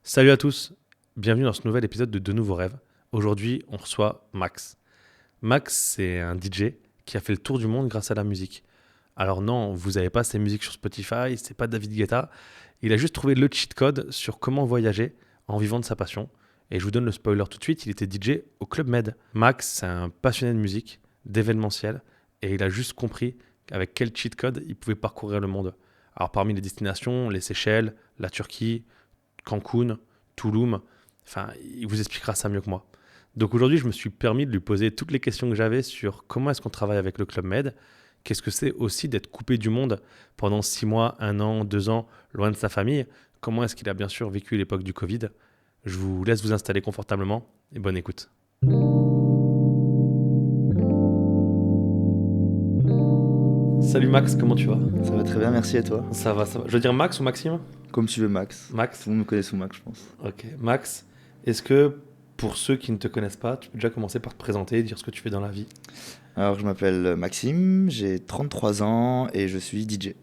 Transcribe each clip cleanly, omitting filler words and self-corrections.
Salut à tous, bienvenue dans ce nouvel épisode de Nouveaux Rêves. Aujourd'hui, on reçoit Max. Max, c'est un DJ qui a fait le tour du monde grâce à la musique. Alors non, vous n'avez pas ses musiques sur Spotify, c'est pas David Guetta. Il a juste trouvé le cheat code sur comment voyager en vivant de sa passion. Et je vous donne le spoiler tout de suite, il était DJ au Club Med. Max, c'est un passionné de musique, d'événementiel, et il a juste compris qu'avec quel cheat code il pouvait parcourir le monde. Alors parmi les destinations, les Seychelles, la Turquie, Cancun, Tulum, enfin, il vous expliquera ça mieux que moi. Donc aujourd'hui, je me suis permis de lui poser toutes les questions que j'avais sur comment est-ce qu'on travaille avec le Club Med, qu'est-ce que c'est aussi d'être coupé du monde pendant 6 mois, 1 an, 2 ans, loin de sa famille, comment est-ce qu'il a bien sûr vécu l'époque du Covid. Je vous laisse vous installer confortablement et bonne écoute. Salut Max, comment tu vas ? Ça va très bien, merci, et toi? Ça va, ça va. Je veux dire Max ou Maxime ? Comme tu veux, Max. Max. Tout le monde me connaît sous Max, je pense. Ok. Max, est-ce que pour ceux qui ne te connaissent pas, tu peux déjà commencer par te présenter, dire ce que tu fais dans la vie ? Alors, je m'appelle Maxime, j'ai 33 ans et je suis DJ.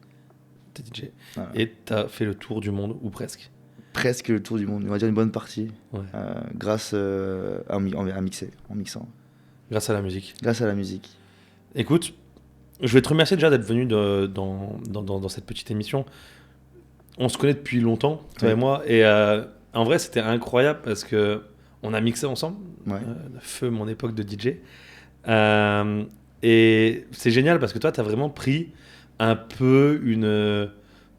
T'es DJ. Voilà. Et t'as fait le tour du monde, ou presque. Presque le tour du monde, on va dire une bonne partie, Ouais. grâce à mixer, en mixant. Grâce à la musique. Grâce à la musique. Écoute, je vais te remercier déjà d'être venu dans cette petite émission. On se connaît depuis longtemps, toi Ouais. et moi. Et en vrai, c'était incroyable parce qu'on a mixé ensemble. Ouais. Feu mon époque de DJ. Et c'est génial parce que toi, tu as vraiment pris un peu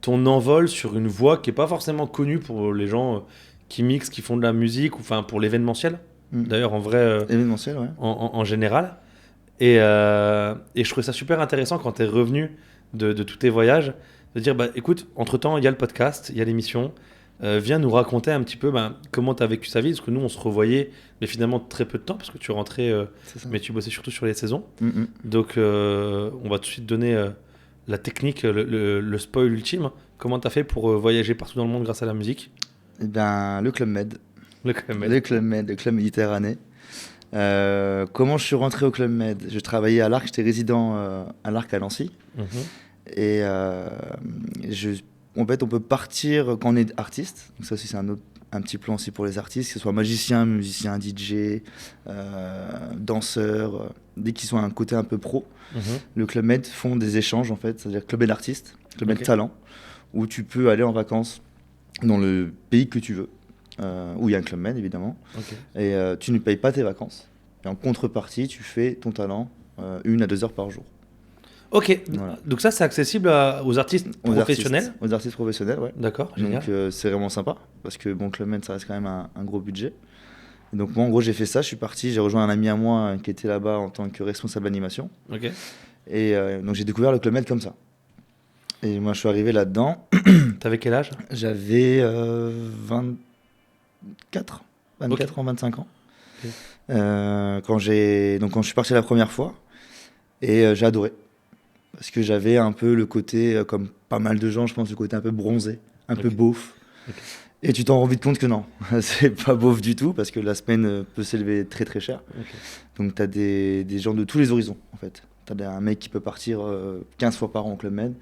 ton envol sur une voie qui n'est pas forcément connue pour les gens qui mixent, qui font de la musique, ou enfin pour l'événementiel. D'ailleurs, en vrai, Événementiel, ouais. en général. Et je trouvais ça super intéressant quand tu es revenu de tous tes voyages, de dire, bah, écoute, entre-temps, il y a le podcast, il y a l'émission. Viens nous raconter un petit peu comment tu as vécu sa vie, parce que nous, on se revoyait, mais finalement très peu de temps, parce que tu rentrais, C'est ça. mais tu bossais surtout sur les saisons. Mhm. Donc, on va tout de suite donner la technique, le spoil ultime. Comment tu as fait pour voyager partout dans le monde grâce à la musique ? Eh bien, le Club Med. Le Club Med. Le Club Med, le Club Méditerranée. Comment je suis rentré au Club Med? Je travaillais à l'Arc, j'étais résident à l'Arc à Nancy. Mhm. Et en fait, on peut partir quand on est artiste. Donc ça aussi, c'est un petit plan aussi pour les artistes, que ce soit magicien, musicien, DJ, danseur, dès qu'ils sont à un côté un peu pro. Mhm. Le Club Med font des échanges, en fait, c'est-à-dire Club Med artiste, Club Med Ok. talent, où tu peux aller en vacances dans le pays que tu veux, où il y a un Club Med, évidemment. Ok. Et tu ne payes pas tes vacances. Et en contrepartie, tu fais ton talent 1 à 2 heures par jour. Ok, Voilà. donc ça, c'est accessible aux artistes professionnels. Aux artistes professionnels, ouais. D'accord, génial. Donc c'est vraiment sympa, parce que bon, Club Med, ça reste quand même un gros budget. Et donc moi, en gros, j'ai fait ça, je suis parti, j'ai rejoint un ami à moi qui était là-bas en tant que responsable d'animation. Ok. Et donc j'ai découvert le Club Med comme ça. Et moi, je suis arrivé là-dedans, T'avais quel âge ? j'avais 24 Ok. ans, 25 ans. Ok. Quand je suis parti la première fois, et j'ai adoré. Parce que j'avais un peu le côté, comme pas mal de gens, je pense, le côté un peu bronzé, un peu Ok. beauf. Ok. Et tu t'en rends vite compte que non, c'est pas beauf du tout, parce que la semaine peut s'élever très très cher. Ok. Donc t'as des gens de tous les horizons, en fait. T'as un mec qui peut partir 15 fois par an au Club Med,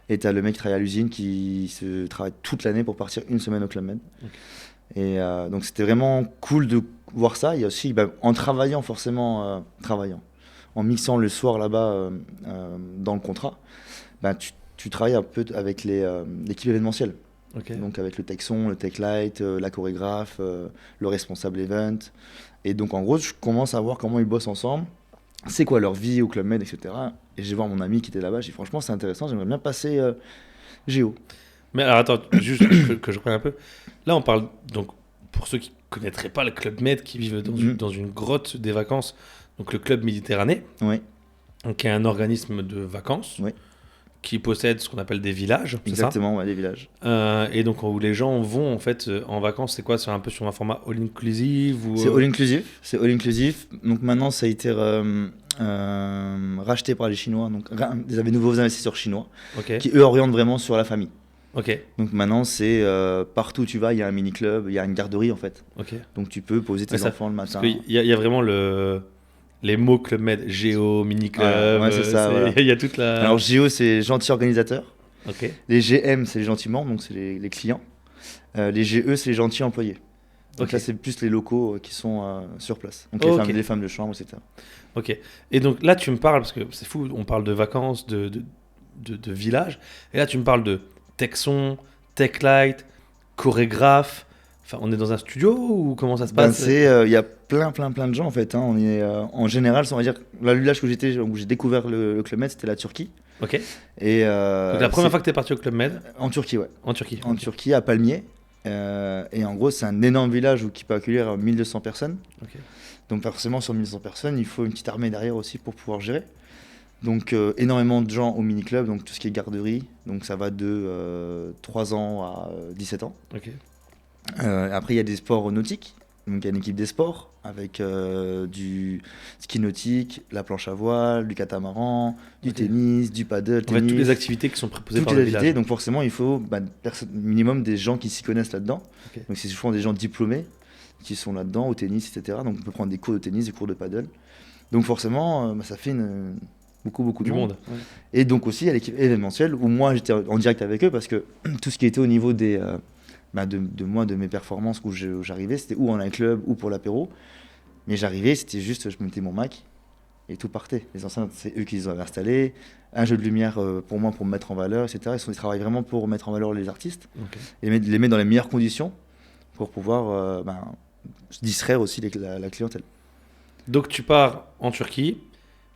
et t'as le mec qui travaille à l'usine qui se travaille toute l'année pour partir 1 semaine au Club Med. Ok. Et donc c'était vraiment cool de voir ça. Il y a aussi, en travaillant forcément, en mixant le soir là-bas dans le contrat, tu travailles un peu avec l'équipe événementielle. Ok. Donc avec le tech son, le tech light, la chorégraphe, le responsable event. Et donc en gros, je commence à voir comment ils bossent ensemble, c'est quoi leur vie au Club Med, etc. Et je vais voir mon ami qui était là-bas, je dis franchement c'est intéressant, j'aimerais bien passer Géo. Mais alors attends, juste que je prenne un peu. Là, on parle donc pour ceux qui connaîtraient pas le Club Med, qui vivent dans une grotte des vacances, donc le Club Méditerranée, Oui, donc, qui est un organisme de vacances, Oui. qui possède ce qu'on appelle des villages, c'est exactement, ouais, les villages. ça. Et donc où les gens vont en fait en vacances, c'est quoi ? C'est un peu sur un format all inclusive ou C'est all inclusive. C'est all inclusive. Donc maintenant, ça a été racheté par les Chinois. Donc des nouveaux investisseurs chinois Ok. qui eux orientent vraiment sur la famille. Ok. Donc maintenant, c'est partout où tu vas, il y a un mini club, il y a une garderie en fait. Ok. Donc tu peux poser tes Mais ça- enfants le Parce matin. qu'il y a vraiment les mots Club Med, Géo, mini club. Ouais, c'est ça, voilà. Il y a toute la. Alors Géo, c'est gentil organisateur. Ok. Les GM, c'est les gentils membres, donc c'est les clients. Les GE, c'est les gentils employés. Donc Ok. là, c'est plus les locaux qui sont sur place. Donc Ok. les femmes de chambre, etc. Ok. Et donc là, tu me parles, parce que c'est fou, on parle de vacances, de village, et là, tu me parles de Texon, Techlight, chorégraphe. Enfin, on est dans un studio ou comment ça se Ben, passe? il y a plein de gens en fait. Hein. On est, en général, on va dire, là, le village où j'ai découvert le Club Med, c'était la Turquie. Ok. Et Donc la première fois que tu es parti au Club Med, en Turquie, ouais. en Turquie. En Ok. Turquie, à Palmiers. Et en gros, c'est un énorme village qui peut accueillir 1200 personnes. Ok. Donc forcément, sur 1200 personnes, il faut une petite armée derrière aussi pour pouvoir gérer. Donc énormément de gens au mini-club, donc tout ce qui est garderie. Donc ça va de 3 ans à 17 ans. Ok. Après, il y a des sports nautiques. Donc, il y a une équipe des sports avec du ski nautique, la planche à voile, du catamaran, du Ok. tennis, du paddle, En fait, toutes tennis. les activités qui sont proposées Toutes par les le activités. village. Donc, forcément, il faut minimum des gens qui s'y connaissent là-dedans. Ok. Donc, c'est souvent des gens diplômés qui sont là-dedans, au tennis, etc. Donc, on peut prendre des cours de tennis, des cours de paddle. Donc, forcément, ça fait beaucoup de Du monde. monde. Ouais. Et donc, aussi, il y a l'équipe événementielle où moi, j'étais en direct avec eux parce que tout ce qui était au niveau de mes performances où j'arrivais, c'était ou en nightclub ou pour l'apéro. Mais j'arrivais, c'était juste, je mettais mon Mac et tout partait. Les enceintes, c'est eux qui les avaient installées. Un jeu de lumière pour moi, pour me mettre en valeur, etc. Ils travaillent vraiment pour mettre en valeur les artistes Ok. et les mettre dans les meilleures conditions pour pouvoir distraire aussi la clientèle. Donc tu pars en Turquie.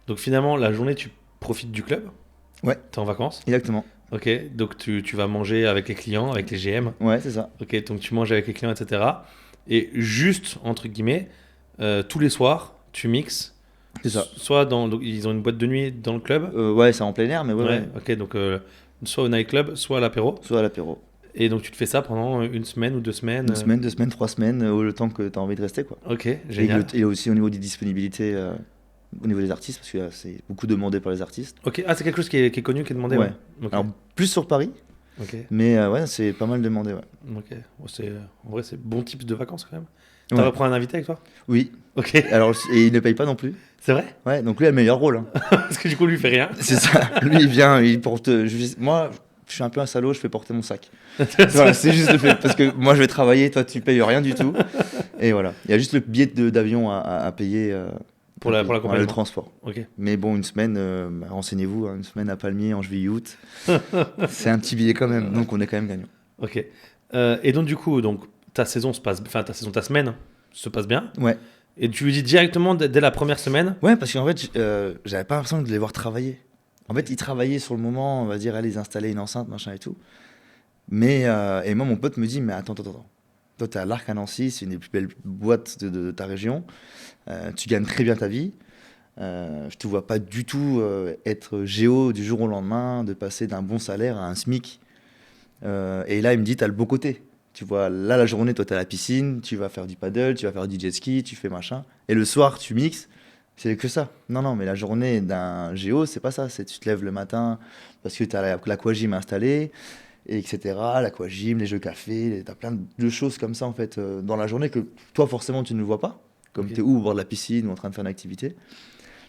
Donc finalement, la journée, tu profites du club. Ouais. Tu es en vacances. Exactement. Ok. Donc tu vas manger avec les clients, avec les GM. Ouais, c'est ça. Ok. Donc tu manges avec les clients, etc. Et juste, entre guillemets, tous les soirs, tu mixes. C'est ça. Soit donc, ils ont une boîte de nuit dans le club. Ouais, c'est en plein air, mais ouais, Ouais. ouais. Ok. Donc soit au nightclub, soit à l'apéro. Soit à l'apéro. Et donc tu te fais ça pendant une semaine ou 2 semaines. Une semaine, 2 semaines, 3 semaines, le temps que tu as envie de rester, quoi. Ok. Et, Génial. et aussi au niveau des disponibilités, au niveau des artistes, parce que c'est beaucoup demandé par les artistes. Ok. Ah, c'est quelque chose qui est connu, qui est demandé. Ouais. Ok. Alors, plus sur Paris, Ok. mais ouais, c'est pas mal demandé, ouais. Ok. Bon, en vrai, c'est bon type de vacances quand même. Ouais. T'as repris un invité avec toi? Oui, Ok. alors, et il ne paye pas non plus. C'est vrai? Ouais, donc lui a le meilleur rôle. Hein. Parce que du coup, lui, il fait rien. C'est ça. Lui, il vient, il porte. Moi, je suis un peu un salaud, je fais porter mon sac. Voilà, c'est juste le fait. Parce que moi, je vais travailler, toi, tu payes rien du tout. Et voilà. Il y a juste le billet d'avion à payer. Pour le l'accompagnement. transport. Ok. Mais bon, une semaine, renseignez-vous, hein, une semaine à Palmiers en juillet-août, c'est un petit billet quand même, donc on est quand même gagnant. Ok. Et donc, du coup, ta saison se passe. Enfin, ta semaine se passe bien. Ouais, Et tu lui dis directement dès la première semaine. ouais, parce qu'en fait, j'avais pas l'impression de les voir travailler. En fait, ils travaillaient sur le moment, on va dire, allez, ils installaient une enceinte, machin et tout. Mais, et moi, mon pote me dit, mais attends. Toi, t'es à l'Arc à Nancy, c'est une des plus belles boîtes de ta région. Tu gagnes très bien ta vie. Je te vois pas du tout être géo du jour au lendemain, de passer d'un bon salaire à un SMIC. Et là, il me dit, t'as le beau côté. Tu vois, là, la journée, toi, t'es à la piscine, tu vas faire du paddle, tu vas faire du jet ski, tu fais machin. Et le soir, tu mixes. C'est que ça. Non, mais la journée d'un géo, c'est pas ça. C'est tu te lèves le matin parce que t'as l'aquagym installé, et etc. L'aquagym, les jeux café, t'as plein de choses comme ça, en fait, dans la journée que toi, forcément, tu ne vois pas. Comme Ok. t'es ou au bord de la piscine ou en train de faire une activité.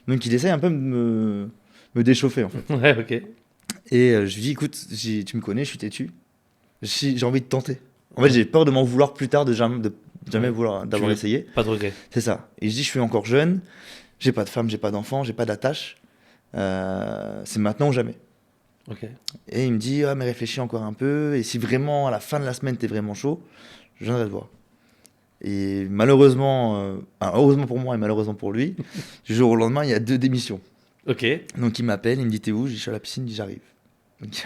Donc, il essaye un peu de me déchauffer, en fait. Ouais, ok. Et je lui dis, écoute, tu me connais, je suis têtu. J'ai envie de tenter. En fait, j'ai peur de m'en vouloir plus tard, de jamais Ouais. vouloir, d'avoir veux- essayé. Pas de regret. C'est ça. Et je dis, je suis encore jeune, j'ai pas de femme, j'ai pas d'enfant, j'ai pas d'attache. C'est maintenant ou jamais. Ok. Et il me dit, ah, mais réfléchis encore un peu. Et si vraiment, à la fin de la semaine, t'es vraiment chaud, je viendrai te voir. Et malheureusement, heureusement pour moi et malheureusement pour lui, du jour au lendemain, il y a 2 démissions. Ok. Donc il m'appelle, il me dit, t'es où? Je dis, je suis à la piscine, il dit, j'arrive. Donc,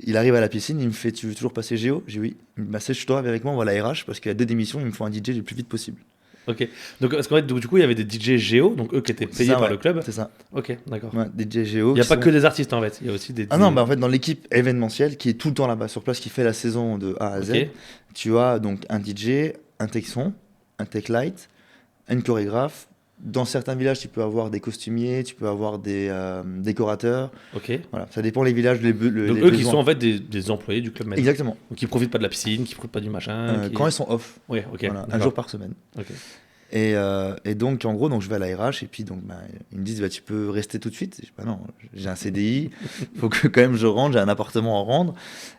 il arrive à la piscine, il me fait, tu veux toujours passer Géo? J'ai dit oui. Il me dit, bah, sèche-toi avec moi, on va à la RH parce qu'il y a 2 démissions, il me faut un DJ le plus vite possible. Ok. Donc, parce qu'en fait, du coup, il y avait des DJ Géo, donc eux qui étaient C'est payés ça, par ouais. le club. C'est ça. Ok, d'accord. Ouais, DJ Géo. Il n'y a qui pas sont- que des artistes en fait, il y a aussi des. Ah non, bah en fait, dans l'équipe événementielle qui est tout le temps là-bas sur place, qui fait la saison de A à Z, Ok. tu as donc un DJ, un tech son, un tech light, une chorégraphe. Dans certains villages, tu peux avoir des costumiers, tu peux avoir des décorateurs. Ok. Voilà, ça dépend les villages, les Donc les eux qui besoins. sont en fait des employés du club Med. Exactement. Donc qui profitent pas de la piscine, qui profitent pas du machin. Quand ils sont off, Ouais, ok. voilà, un d'accord. jour par semaine. Ok. Et donc, en gros, donc, je vais à la RH et puis donc, ils me disent bah, tu peux rester tout de suite. Je dis, bah, non, j'ai un CDI, il faut que quand même je rentre, j'ai un appartement à rendre.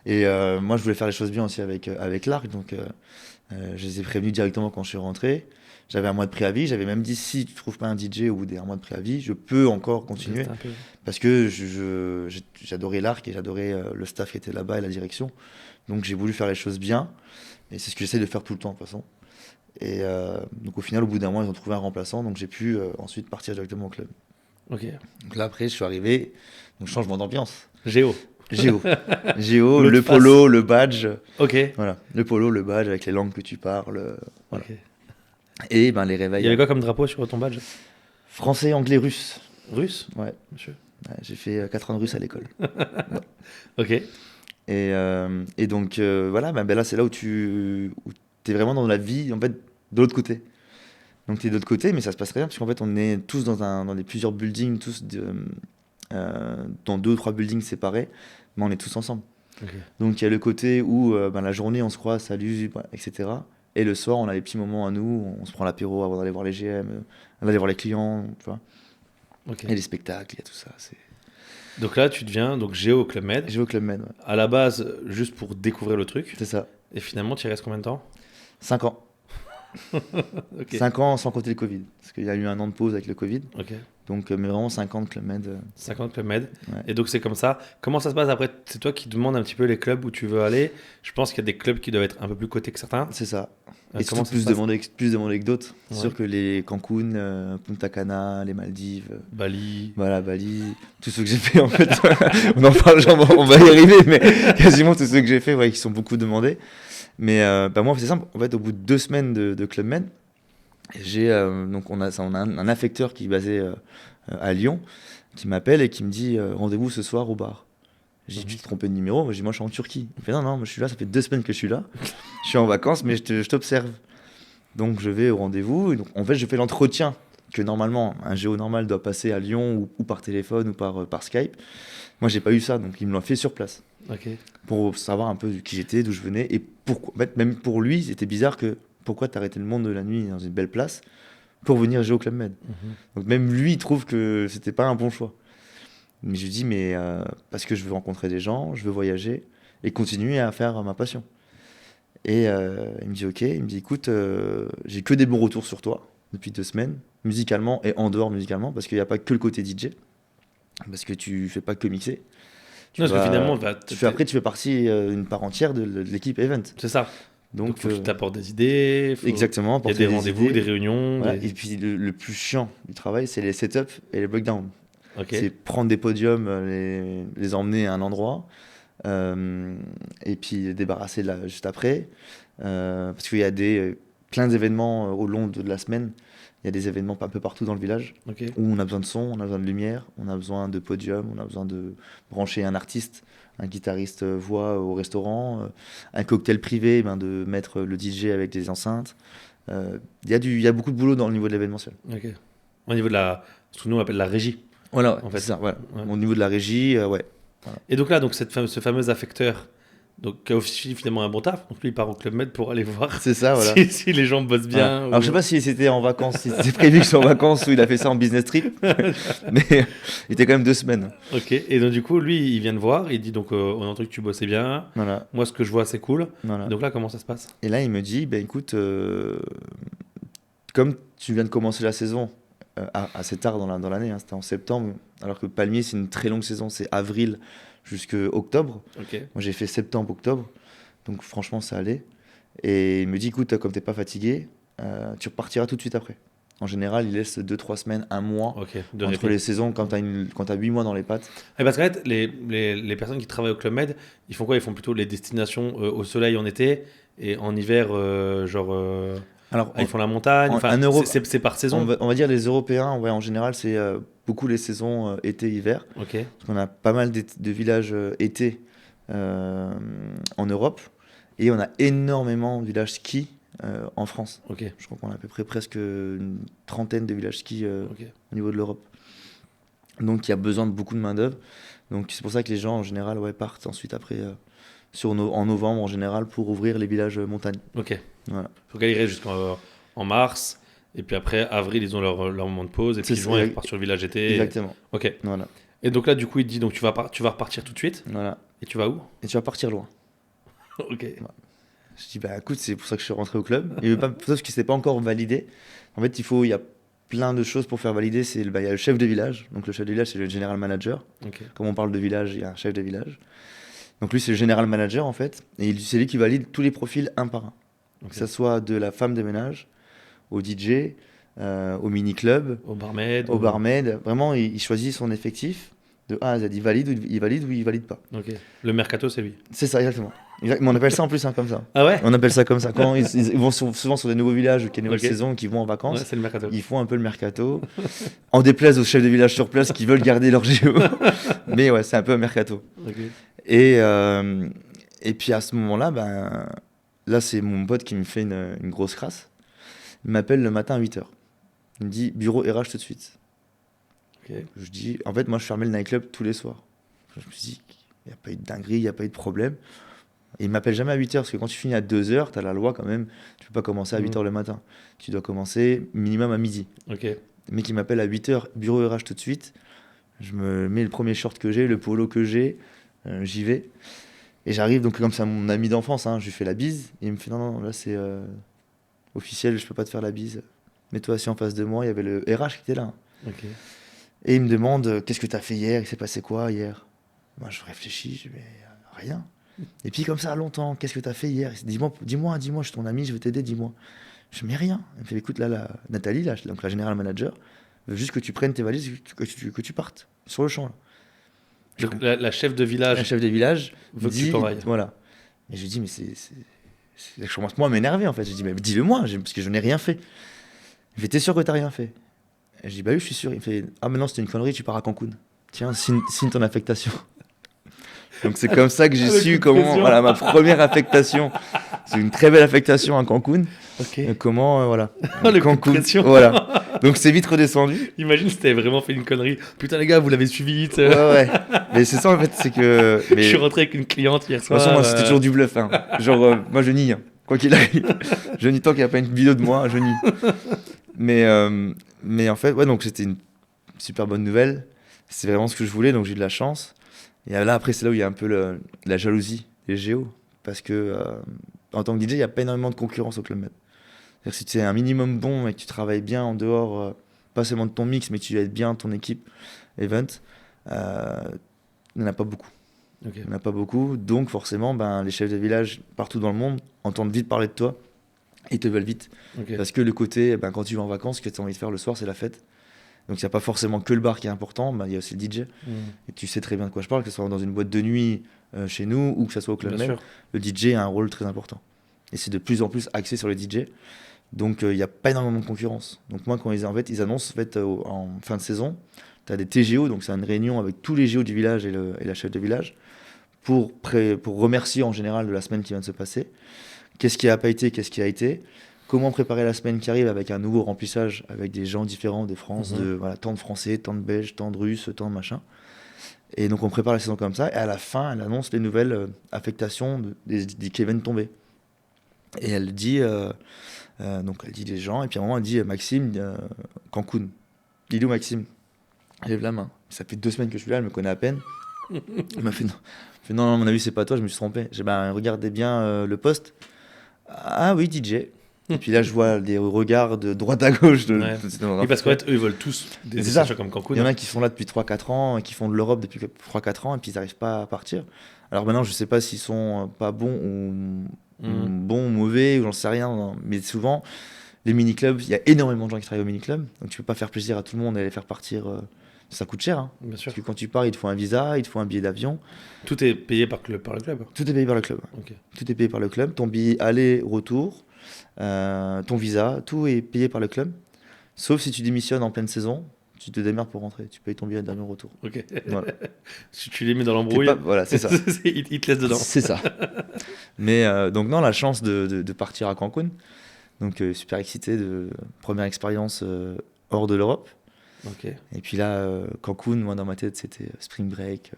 Et moi, je voulais faire les choses bien aussi avec l'ARC. Donc, je les ai prévenus directement quand je suis rentré. J'avais un mois de préavis. J'avais même dit si tu trouves pas un DJ au bout des un mois de préavis, je peux encore continuer. Reste un peu. Parce que j'adorais l'ARC et j'adorais le staff qui était là-bas et la direction. Donc, j'ai voulu faire les choses bien. Et c'est ce que j'essaie de faire tout le temps, de toute façon. Et donc au final, au bout d'un mois, ils ont trouvé un remplaçant, donc j'ai pu ensuite partir directement au club. Ok. Donc là, après, je suis arrivé, donc changement d'ambiance. Géo. Géo. Géo, L'autre le face. polo, le badge. Ok. Voilà, le polo, le badge avec les langues que tu parles. Voilà. Ok. Et ben les Il réveils. y avait quoi comme drapeau sur ton badge? Français, anglais, russe. Russe, Ouais, monsieur. ouais, j'ai fait 4 ans de russe à l'école. Ok. Et donc voilà, ben là, c'est là où tu es vraiment dans la vie, en fait, de l'autre côté. Donc tu es de l'autre côté, mais ça se passe très bien, parce qu'en fait, on est tous dans des plusieurs buildings, dans 2 ou 3 buildings séparés, mais on est tous ensemble. Ok. Donc il y a le côté où la journée, on se croise, salut, etc. Et le soir, on a les petits moments à nous, on se prend l'apéro avant d'aller voir les GM, d'aller voir les clients, tu vois. Ok. Et les spectacles, il y a tout ça. Donc là, tu deviens donc Géo au Club Med. J'ai au Club Med, ouais. À la base, juste pour découvrir le truc. C'est ça. Et finalement, tu y restes combien de temps? 5 ans. Ok. 5 ans sans compter le Covid. Parce qu'il y a eu un an de pause avec le Covid. Ok. Donc, mais vraiment 5 ans de Club Med. 50 Club Med. Ouais. Et donc c'est comme ça. Comment ça se passe après? C'est toi qui demandes un petit peu les clubs où tu veux aller. Je pense qu'il y a des clubs qui doivent être un peu plus cotés que certains. C'est ça. Et Comment surtout ça se passe? plus demandé que d'autres. C'est Ouais. sûr que les Cancun, Punta Cana, les Maldives, Bali. voilà, Bali, tous ceux que j'ai fait en fait. On en parle, genre, on va y arriver, mais quasiment tous ceux que j'ai fait, ouais, qui sont beaucoup demandés. Mais moi, c'est simple. En fait, au bout de 2 semaines de Club Med, donc on a un affecteur qui est basé à Lyon, qui m'appelle et qui me dit rendez-vous ce soir au bar. J'ai dit, tu t'es trompé de numéro. Moi, je dis, moi, je suis en Turquie. Il fait, non, moi, je suis là, ça fait 2 semaines que je suis là. Je suis en vacances, mais je t'observe. Donc, je vais au rendez-vous. Et donc, en fait, je fais l'entretien que normalement, un géo normal doit passer à Lyon ou par téléphone ou par Skype. Moi, j'ai pas eu ça, donc ils me l'ont fait sur place. Ok. Pour savoir un peu qui j'étais, d'où je venais. Et pourquoi. En fait, même pour lui, c'était bizarre que pourquoi t'arrêtais le monde de la nuit dans une belle place pour venir géo Club Med. Mhm. Donc, même lui, il trouve que c'était pas un bon choix. Mais je lui dis, parce que je veux rencontrer des gens, je veux voyager et continuer à faire ma passion. Et il me dit, ok, il me dit, écoute, j'ai que des bons retours sur toi depuis 2 semaines, musicalement et en dehors musicalement, parce qu'il n'y a pas que le côté DJ, parce que tu fais pas que mixer. Non, parce que finalement, Après, tu fais partie une part entière de l'équipe Event. c'est ça. Donc, Donc, faut qu'il t'apporte des idées. exactement, Il y a apporter des des rendez-vous, idées. des réunions. Voilà. des- Et puis, le plus chiant du travail, c'est les setups et les breakdowns. Ok. C'est prendre des podiums, les emmener à un endroit, et puis les débarrasser là, juste après. Parce qu'il y a plein d'événements au long de la semaine. Il y a des événements un peu partout dans le village Ok. où on a besoin de son, on a besoin de lumière, on a besoin de podium, on a besoin de brancher un artiste, un guitariste voix au restaurant, un cocktail privé, de mettre le DJ avec des enceintes. Il y a beaucoup de boulot dans le niveau de l'événementiel. Ok. Au niveau de ce que nous on appelle la régie. Voilà, En fait. c'est ça, voilà. Ouais. Au niveau de la régie, ouais. Et donc là, donc ce fameux affecteur, donc qui a aussi finalement un bon taf. Donc lui, il part au Club Med pour aller voir C'est ça, voilà. si les gens bossent bien. Voilà. Alors, je sais pas si c'était en vacances, si c'était prévu que je sois en vacances ou il a fait ça en business trip, mais il était quand même 2 semaines. Ok. Et donc du coup, lui, il vient de voir. Il dit donc, on a entendu que tu bossais bien. Voilà, Moi, ce que je vois, c'est cool. voilà. Donc là, comment ça se passe? Et là, il me dit, ben écoute, comme tu viens de commencer la saison assez tard dans l'année, hein, c'était en septembre, alors que Palmier, c'est une très longue saison, c'est avril jusqu'à octobre. Ok. Moi, j'ai fait septembre-octobre, donc franchement, ça allait. Et il me dit, écoute, comme t'es pas fatigué, tu repartiras tout de suite après. En général, il laisse 2-3 semaines, un mois Ok. De entre répit. les saisons quand t'as 8 mois dans les pattes. Et parce qu'en fait, les personnes qui travaillent au Club Med, ils font quoi? Ils font plutôt les destinations au soleil en été et en hiver, Alors, ils font la montagne. Enfin, en Europe, c'est par saison. on va dire les Européens, ouais, en général, c'est beaucoup les saisons été-hiver. Ok. Parce qu'on a pas mal de villages été en Europe. Et on a énormément de villages ski en France. Ok. Je crois qu'on a à peu près presque une trentaine de villages ski Ok. au niveau de l'Europe. Donc il y a besoin de beaucoup de main-d'œuvre. Donc c'est pour ça que les gens en général partent ensuite après en novembre en général pour ouvrir les villages montagne. Ok. Voilà. Faut galérer jusqu'en en mars. Et puis après, avril, ils ont leur moment de pause. Et puis C'est juin, ça, ils repartent sur le village été. Exactement. Ok. Voilà. Et donc là, du coup, il te dit donc tu vas repartir tout de suite. Voilà. Et tu vas où? Et tu vas partir loin. Ok. Je dis, bah écoute, c'est pour ça que je suis rentré au club. Et pas, sauf que c'était pas encore validé. En fait, il y a plein de choses pour faire valider. Il y a le chef de village. Donc le chef de village, c'est le general manager. Ok. Comme on parle de village, il y a un chef de village. Donc lui, c'est le general manager en fait. Et c'est lui qui valide tous les profils un par un. Ok. Que ça soit de la femme de ménage, au DJ, au mini-club, Au barmaid. au barmaid. Vraiment, il choisit son effectif de A à Z. Il valide ou il valide pas. Ok. Le mercato, c'est lui. C'est ça, exactement. Mais on appelle ça en plus comme ça. Ah ouais? On appelle ça comme ça. Quand ils vont souvent sur des nouveaux villages ou qu'il y a une nouvelle Ok. saison, qui vont en Ouais, vacances, c'est le mercato. ils font un peu le mercato. En déplaise aux chefs de village sur place qui veulent garder leur géo. Mais ouais, c'est un peu un mercato. Ok. Et puis à ce moment-là, là c'est mon pote qui me fait une grosse crasse. Il m'appelle le matin à 8h. Il me dit bureau RH tout de suite. Ok. Je dis, en fait, moi je fermais le nightclub tous les soirs. Je me suis dit, il n'y a pas eu de dinguerie, il n'y a pas eu de problème. Et il m'appelle jamais à 8h parce que quand tu finis à 2h, tu as la loi quand même. Tu peux pas commencer à 8h le matin. Tu dois commencer minimum à midi. Ok. Le mec qui m'appelle à 8h, bureau RH tout de suite. Je me mets le premier short que j'ai, le polo que j'ai, j'y vais. Et j'arrive, donc comme c'est mon ami d'enfance, je lui fais la bise. Et il me fait non, là c'est officiel, je peux pas te faire la bise. Mets-toi assis en face de moi, il y avait le RH qui était là. Ok. Et il me demande qu'est-ce que tu as fait hier, il s'est passé quoi hier. Moi je réfléchis, je dis mais rien. Et puis comme ça longtemps, qu'est-ce que tu as fait hier? Il dit, dis-moi, je suis ton ami, je vais t'aider, dis-moi. Je dis mais rien. Il me fait écoute là, Nathalie, là, donc la général manager, veut juste que tu prennes tes valises, que tu partes sur le champ. Là. Donc, la chef de village Un chef de village veut que dit, tu t'en ailles. voilà. Et je lui dis, mais je commence moi à m'énerver en fait. Je dis, mais dis-le-moi, parce que je n'ai rien fait. Il fait, t'es sûr que t'as rien fait? Et je dis, bah oui, je suis sûr. Il me fait, ah, mais non, c'était une connerie, tu pars à Cancun. Tiens, signe ton affectation. Donc c'est comme ça que j'ai su comment, voilà, ma première affectation. C'est une très belle affectation à Cancun. Ok. Comment, voilà. Le Cancun, coup de pression. voilà. Donc c'est vite redescendu. Imagine si t'avais vraiment fait une connerie. Putain les gars, vous l'avez suivi vite. Ouais. Mais c'est ça en fait, c'est que. Je Mais... suis rentré avec une cliente hier De soir. toute façon, moi, c'était toujours du bluff. Genre, moi, je nie. Quoi qu'il arrive. Je nie tant qu'il n'y a pas une vidéo de moi, je nie. Mais en fait, ouais, donc c'était une super bonne nouvelle. C'est vraiment ce que je voulais, donc j'ai eu de la chance. Et là, après, c'est là où il y a un peu la jalousie des géos. Parce que, en tant que DJ, il n'y a pas énormément de concurrence au Club Med. C'est-à-dire, si tu es un minimum bon et que tu travailles bien en dehors, pas seulement de ton mix, mais que tu aides bien ton équipe event, il n'y en a pas beaucoup. Ok. Il n'y en a pas beaucoup, donc forcément, les chefs de village partout dans le monde entendent vite parler de toi et te veulent vite. Ok. Parce que le côté, quand tu vas en vacances, ce que tu as envie de faire le soir, c'est la fête. Donc il n'y a pas forcément que le bar qui est important, il y a aussi le DJ. Et tu sais très bien de quoi je parle, que ce soit dans une boîte de nuit chez nous ou que ce soit au Club Bien Med, sûr. le DJ a un rôle très important. Et c'est de plus en plus axé sur le DJ. Donc il n'y a pas énormément de concurrence. Donc moi, quand ils annoncent en fin de saison, tu as des TGO, donc c'est une réunion avec tous les GO du village et la chef de village, pour remercier en général de la semaine qui vient de se passer. Qu'est-ce qui n'a pas été, qu'est-ce qui a été, comment préparer la semaine qui arrive avec un nouveau remplissage, avec des gens différents de France, tant de Français, tant de Belges, tant de Russes, tant de machin. Et donc on prépare la saison comme ça, et à la fin, elle annonce les nouvelles affectations des qui viennent tomber. Et elle dit, donc elle dit des gens, et puis à un moment elle dit Maxime, Cancun. Il est où Maxime? Elle lève la main. Ça fait 2 semaines que je suis là, elle me connaît à peine. Il m'a fait non, à mon avis, c'est pas toi, je me suis trompé. J'ai dit, regardez bien le poste. Ah oui, DJ. Et puis là, je vois des regards de droite à gauche. Oui, parce qu'en fait, eux, ils veulent tous des destinations comme Cancun. Il y en a qui sont là depuis 3-4 ans, qui font de l'Europe depuis 3-4 ans, et puis ils n'arrivent pas à partir. Alors maintenant, je sais pas s'ils sont pas bons ou mauvais, ou j'en sais rien. Mais souvent, les mini-clubs, il y a énormément de gens qui travaillent au mini-club. Donc tu peux pas faire plaisir à tout le monde et les faire partir. Ça coûte cher. Bien sûr. Parce que quand tu pars, il te faut un visa, il te faut un billet d'avion. Tout est payé par le club. Tout est payé par le club. Ok. Tout est payé par le club. Ton billet aller-retour, ton visa, tout est payé par le club. Sauf si tu démissionnes en pleine saison, tu te démerdes pour rentrer. Tu payes ton billet d'aller-retour. Ok. Voilà. Si tu les mets dans l'embrouille, voilà, c'est ça. ils te laissent dedans. C'est ça. Mais donc non, la chance de partir à Cancun. Donc super excité de première expérience hors de l'Europe. Ok. Et puis là, Cancun, moi dans ma tête, c'était spring break.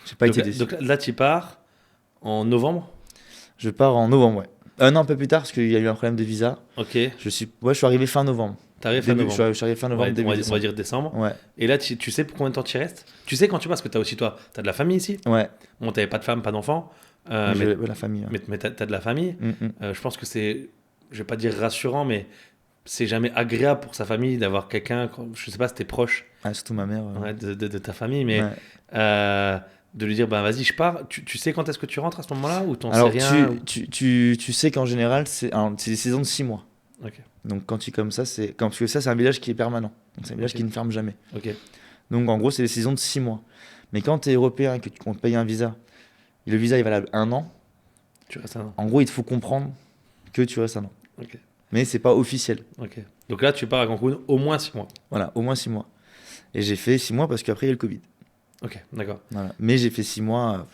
J'ai pas été déçu. Donc là, tu pars en novembre. Je pars en novembre, ouais. Non, un peu plus tard, parce qu'il y a eu un problème de visa. Ok. Je suis arrivé fin novembre. T'arrives fin Début, novembre. je suis arrivé fin novembre, Ouais, début on va décembre. dire décembre. Ouais, Et là, tu sais pour combien de temps tu y restes? Tu sais quand tu vas, parce que t'as aussi toi, t'as de la famille ici. ouais. Bon, t'avais pas de femme, pas d'enfant. Ouais, la famille. Ouais. Mais t'as de la famille. Mm, mm. Je pense que c'est, je vais pas dire rassurant, mais c'est jamais agréable pour sa famille d'avoir quelqu'un, je sais pas si t'es proche Ah, surtout ma mère. ouais, de ta famille, mais Ouais. de lui dire, ben vas-y, je pars. Tu sais quand est-ce que tu rentres à ce moment-là ou t'en sais Alors, rien tu sais qu'en général, c'est des saisons de 6 mois. Ok, Donc, quand tu es comme ça, parce que ça, c'est un village qui est permanent. Donc, c'est un village Ok. qui ne ferme jamais. ok, Donc, en gros, c'est des saisons de 6 mois. Mais quand tu es européen et qu'on te paye un visa, et le visa est valable 1 an, tu restes un an. en gros, il te faut comprendre que tu restes 1 an. Ok, Mais c'est pas officiel. ok. Donc là, tu pars à Cancun au moins 6 mois. Voilà, au moins 6 mois. Et j'ai fait 6 mois parce qu'après, il y a eu le Covid. Ok, d'accord. Voilà. Mais j'ai fait 6 mois.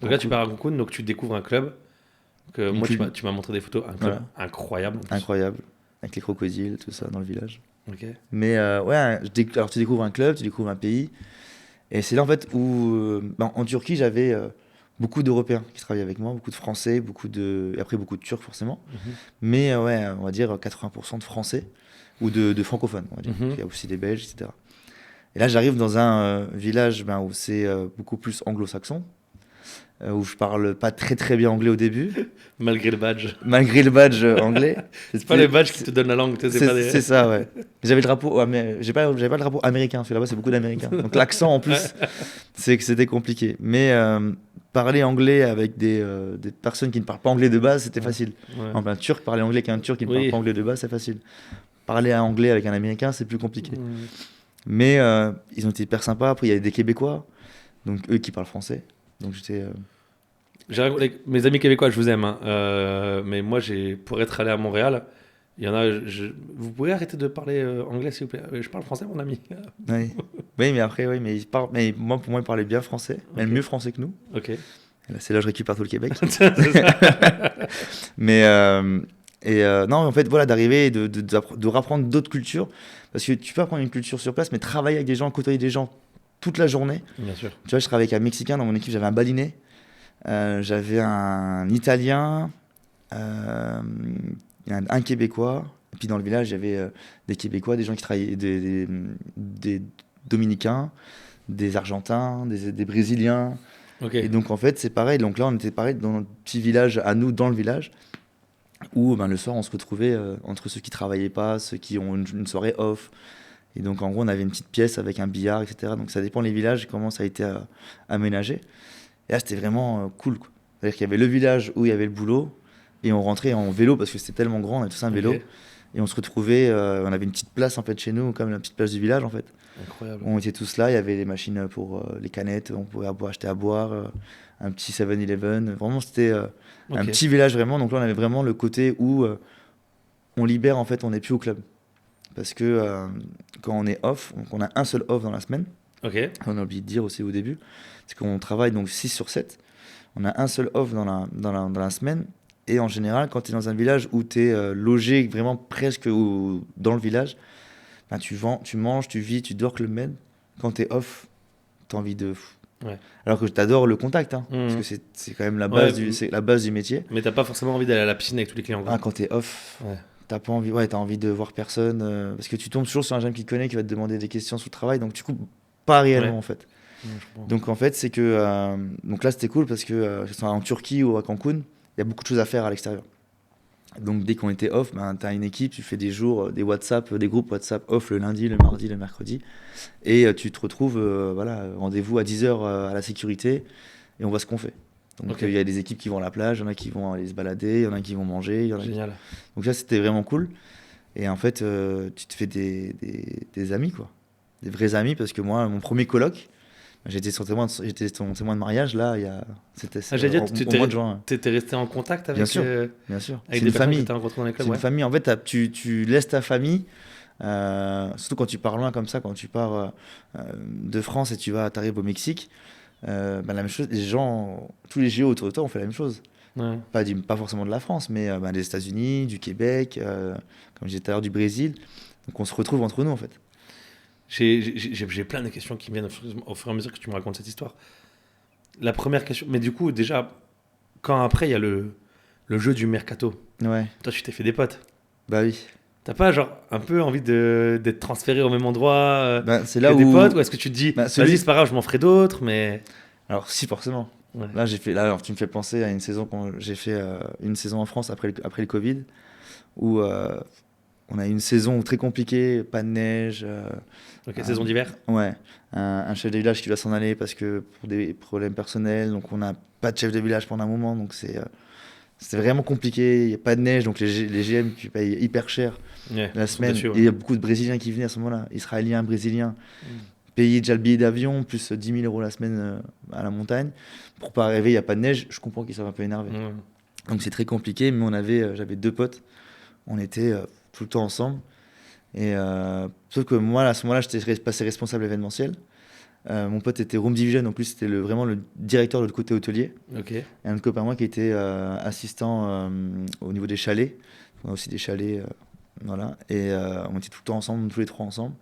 Donc là, tu pars à Cancun, donc tu découvres un club. Que Une moi, club. tu m'as montré des photos, un club Voilà. incroyable. en plus. Incroyable. Avec les crocodiles, tout ça, dans le village. Ok, Mais ouais, alors tu découvres un club, tu découvres un pays. Et c'est là en fait où, en Turquie, j'avais beaucoup d'Européens qui travaillaient avec moi, beaucoup de Français, et après beaucoup de Turcs forcément. Mhm. Mais ouais, on va dire 80% de Français ou de francophones, on va dire. Mhm. Il y a aussi des Belges, etc. Et là, j'arrive dans un village où c'est beaucoup plus anglo-saxon, où je parle pas très très bien anglais au début, Malgré le badge. malgré le badge anglais. C'est pas les badges qui te donnent la langue, tu sais, c'est pas des... C'est ça, ouais. J'avais le drapeau, ouais, mais j'avais pas le drapeau américain, parce que là-bas c'est beaucoup d'Américains. Donc l'accent en plus, c'est que c'était compliqué. Mais parler anglais avec des personnes qui ne parlent pas anglais de base, c'était Ouais. facile. Ouais. En un Turc, parler anglais avec un Turc qui ne Oui. parle pas anglais de base, c'est facile. Parler anglais avec un Américain, c'est plus compliqué. Mm. Mais ils ont été hyper sympas. Après, il y avait des Québécois, donc eux qui parlent français. Donc j'étais. Mes amis québécois, je vous aime, hein. Mais moi, pour être allé à Montréal, il y en a. Vous pouvez arrêter de parler anglais, s'il vous plaît? Je parle français, mon ami. Oui. Oui, mais après, oui, mais mais pour moi, ils parlaient bien français, même Ok. mieux français que nous. Ok. Et là, c'est là que je récupère tout le Québec. C'est ça. Mais non, en fait, voilà, d'arriver et de rapprendre d'autres cultures. Parce que tu peux apprendre une culture sur place, mais travailler avec des gens, côtoyer des gens toute la journée. Bien sûr. Tu vois, je travaillais avec un Mexicain dans mon équipe, j'avais un Balinais, j'avais un Italien, un Québécois. Et puis dans le village, il y avait des Québécois, des gens qui travaillaient, des Dominicains, des Argentins, des Brésiliens. Ok. Et donc en fait, c'est pareil. Donc là, on était pareil dans notre petit village, à nous, dans le village, où le soir, on se retrouvait entre ceux qui travaillaient pas, ceux qui ont une soirée off. Et donc en gros, on avait une petite pièce avec un billard, etc. Donc ça dépend des villages, comment ça a été aménagé. Et là, c'était vraiment cool, quoi. C'est-à-dire qu'il y avait le village où il y avait le boulot, et on rentrait en vélo, parce que c'était tellement grand, on avait tous un vélo. Ok. Et on se retrouvait, on avait une petite place en fait chez nous, comme la petite place du village en fait. Incroyable. On était tous là, il y avait les machines pour les canettes, on pouvait acheter à boire, un petit 7-Eleven. Vraiment, c'était un Ok. petit village vraiment. Donc là, on avait vraiment le côté où on libère en fait, on n'est plus au club. Parce que quand on est off, donc on a un seul off dans la semaine, Ok. on a oublié de dire aussi au début, c'est qu'on travaille donc 6 sur 7. On a un seul off dans la semaine. Et en général, quand tu es dans un village où tu es logé vraiment presque dans le village, ben tu manges, tu vis, tu dors Club Med. Quand tu es off, tu as envie de... Ouais. Alors que tu adores le contact, hein, parce Mhm. que c'est quand même la base, Ouais. c'est la base du métier. Mais t'as pas forcément envie d'aller à la piscine avec tous les clients, quoi. Ah, quand tu es off, Ouais. t'as pas envie, ouais, t'as envie de voir personne, parce que tu tombes toujours sur un jeune qui te connaît, qui va te demander des questions sur le travail, donc tu coupes pas réellement Ouais. en fait. Ouais, je comprends. Donc en fait, c'est que... donc là, c'était cool parce que que ce soit en Turquie ou à Cancun, il y a beaucoup de choses à faire à l'extérieur. Donc dès qu'on était off, ben, tu as une équipe, tu fais des jours, des WhatsApp, des groupes WhatsApp off le lundi, le mardi, le mercredi. Et tu te retrouves, voilà, rendez-vous à 10h à la sécurité et on voit ce qu'on fait. Donc Ok. il y a des équipes qui vont à la plage, il y en a qui vont aller se balader, il y en a qui vont manger. Il y en a qui- Génial. Donc ça, c'était vraiment cool. Et en fait, tu te fais des amis, quoi. Des vrais amis, parce que moi, mon premier coloc, j'étais son témoin de mariage, là, c'était J'allais dire, au mois de juin. t'étais resté en contact avec, Bien sûr. Bien sûr. avec C'est des une personnes famille. que t'as rencontrées dans les clubs, C'est une ouais. famille. En fait, tu laisses ta famille, surtout quand tu pars loin comme ça, quand tu pars de France et tu arrives au Mexique, la même chose, les gens, tous les géos autour de toi ont fait la même chose. Ouais. Pas forcément de la France, mais des États-Unis, du Québec, comme je disais tout à l'heure, du Brésil. Donc on se retrouve entre nous en fait. J'ai plein de questions qui viennent au fur et à mesure que tu me racontes cette histoire. La première question, mais du coup, déjà, quand après il y a le jeu du mercato. Ouais, Toi, tu t'es fait des potes. bah oui. T'as pas genre un peu envie d'être transféré au même endroit C'est que là des où. potes, ou est-ce que tu te dis, Bah, vas-y, c'est pas grave, je m'en ferai d'autres, mais. Alors, si, forcément. Ouais. Là, tu me fais penser à une saison quand j'ai fait une saison en France après le Covid, où on a eu une saison très compliquée, pas de neige. Ok, saison d'hiver. Ouais, un chef de village qui doit s'en aller parce que pour des problèmes personnels, donc on n'a pas de chef de village pendant un moment, donc c'est vraiment compliqué. Il n'y a pas de neige, donc les GM qui payent hyper cher Ouais, la ils sont semaine. dessus, ouais. Et il y a beaucoup de Brésiliens qui venaient à ce moment-là, Israéliens, Brésiliens, Mm. payer déjà le billet d'avion, plus 10 000 euros la semaine à la montagne. Pour pas arriver, il n'y a pas de neige, je comprends qu'ils soient un peu énervés. Mm. Donc c'est très compliqué, mais j'avais 2 potes, on était tout le temps ensemble. Et sauf que moi, à ce moment-là, j'étais passé responsable événementiel. Mon pote était room division, en plus c'était vraiment le directeur de l'autre côté hôtelier. Ok. Et un autre copain à moi qui était assistant au niveau des chalets. On a aussi des chalets, voilà. Et on était tout le temps ensemble, tous les trois ensemble.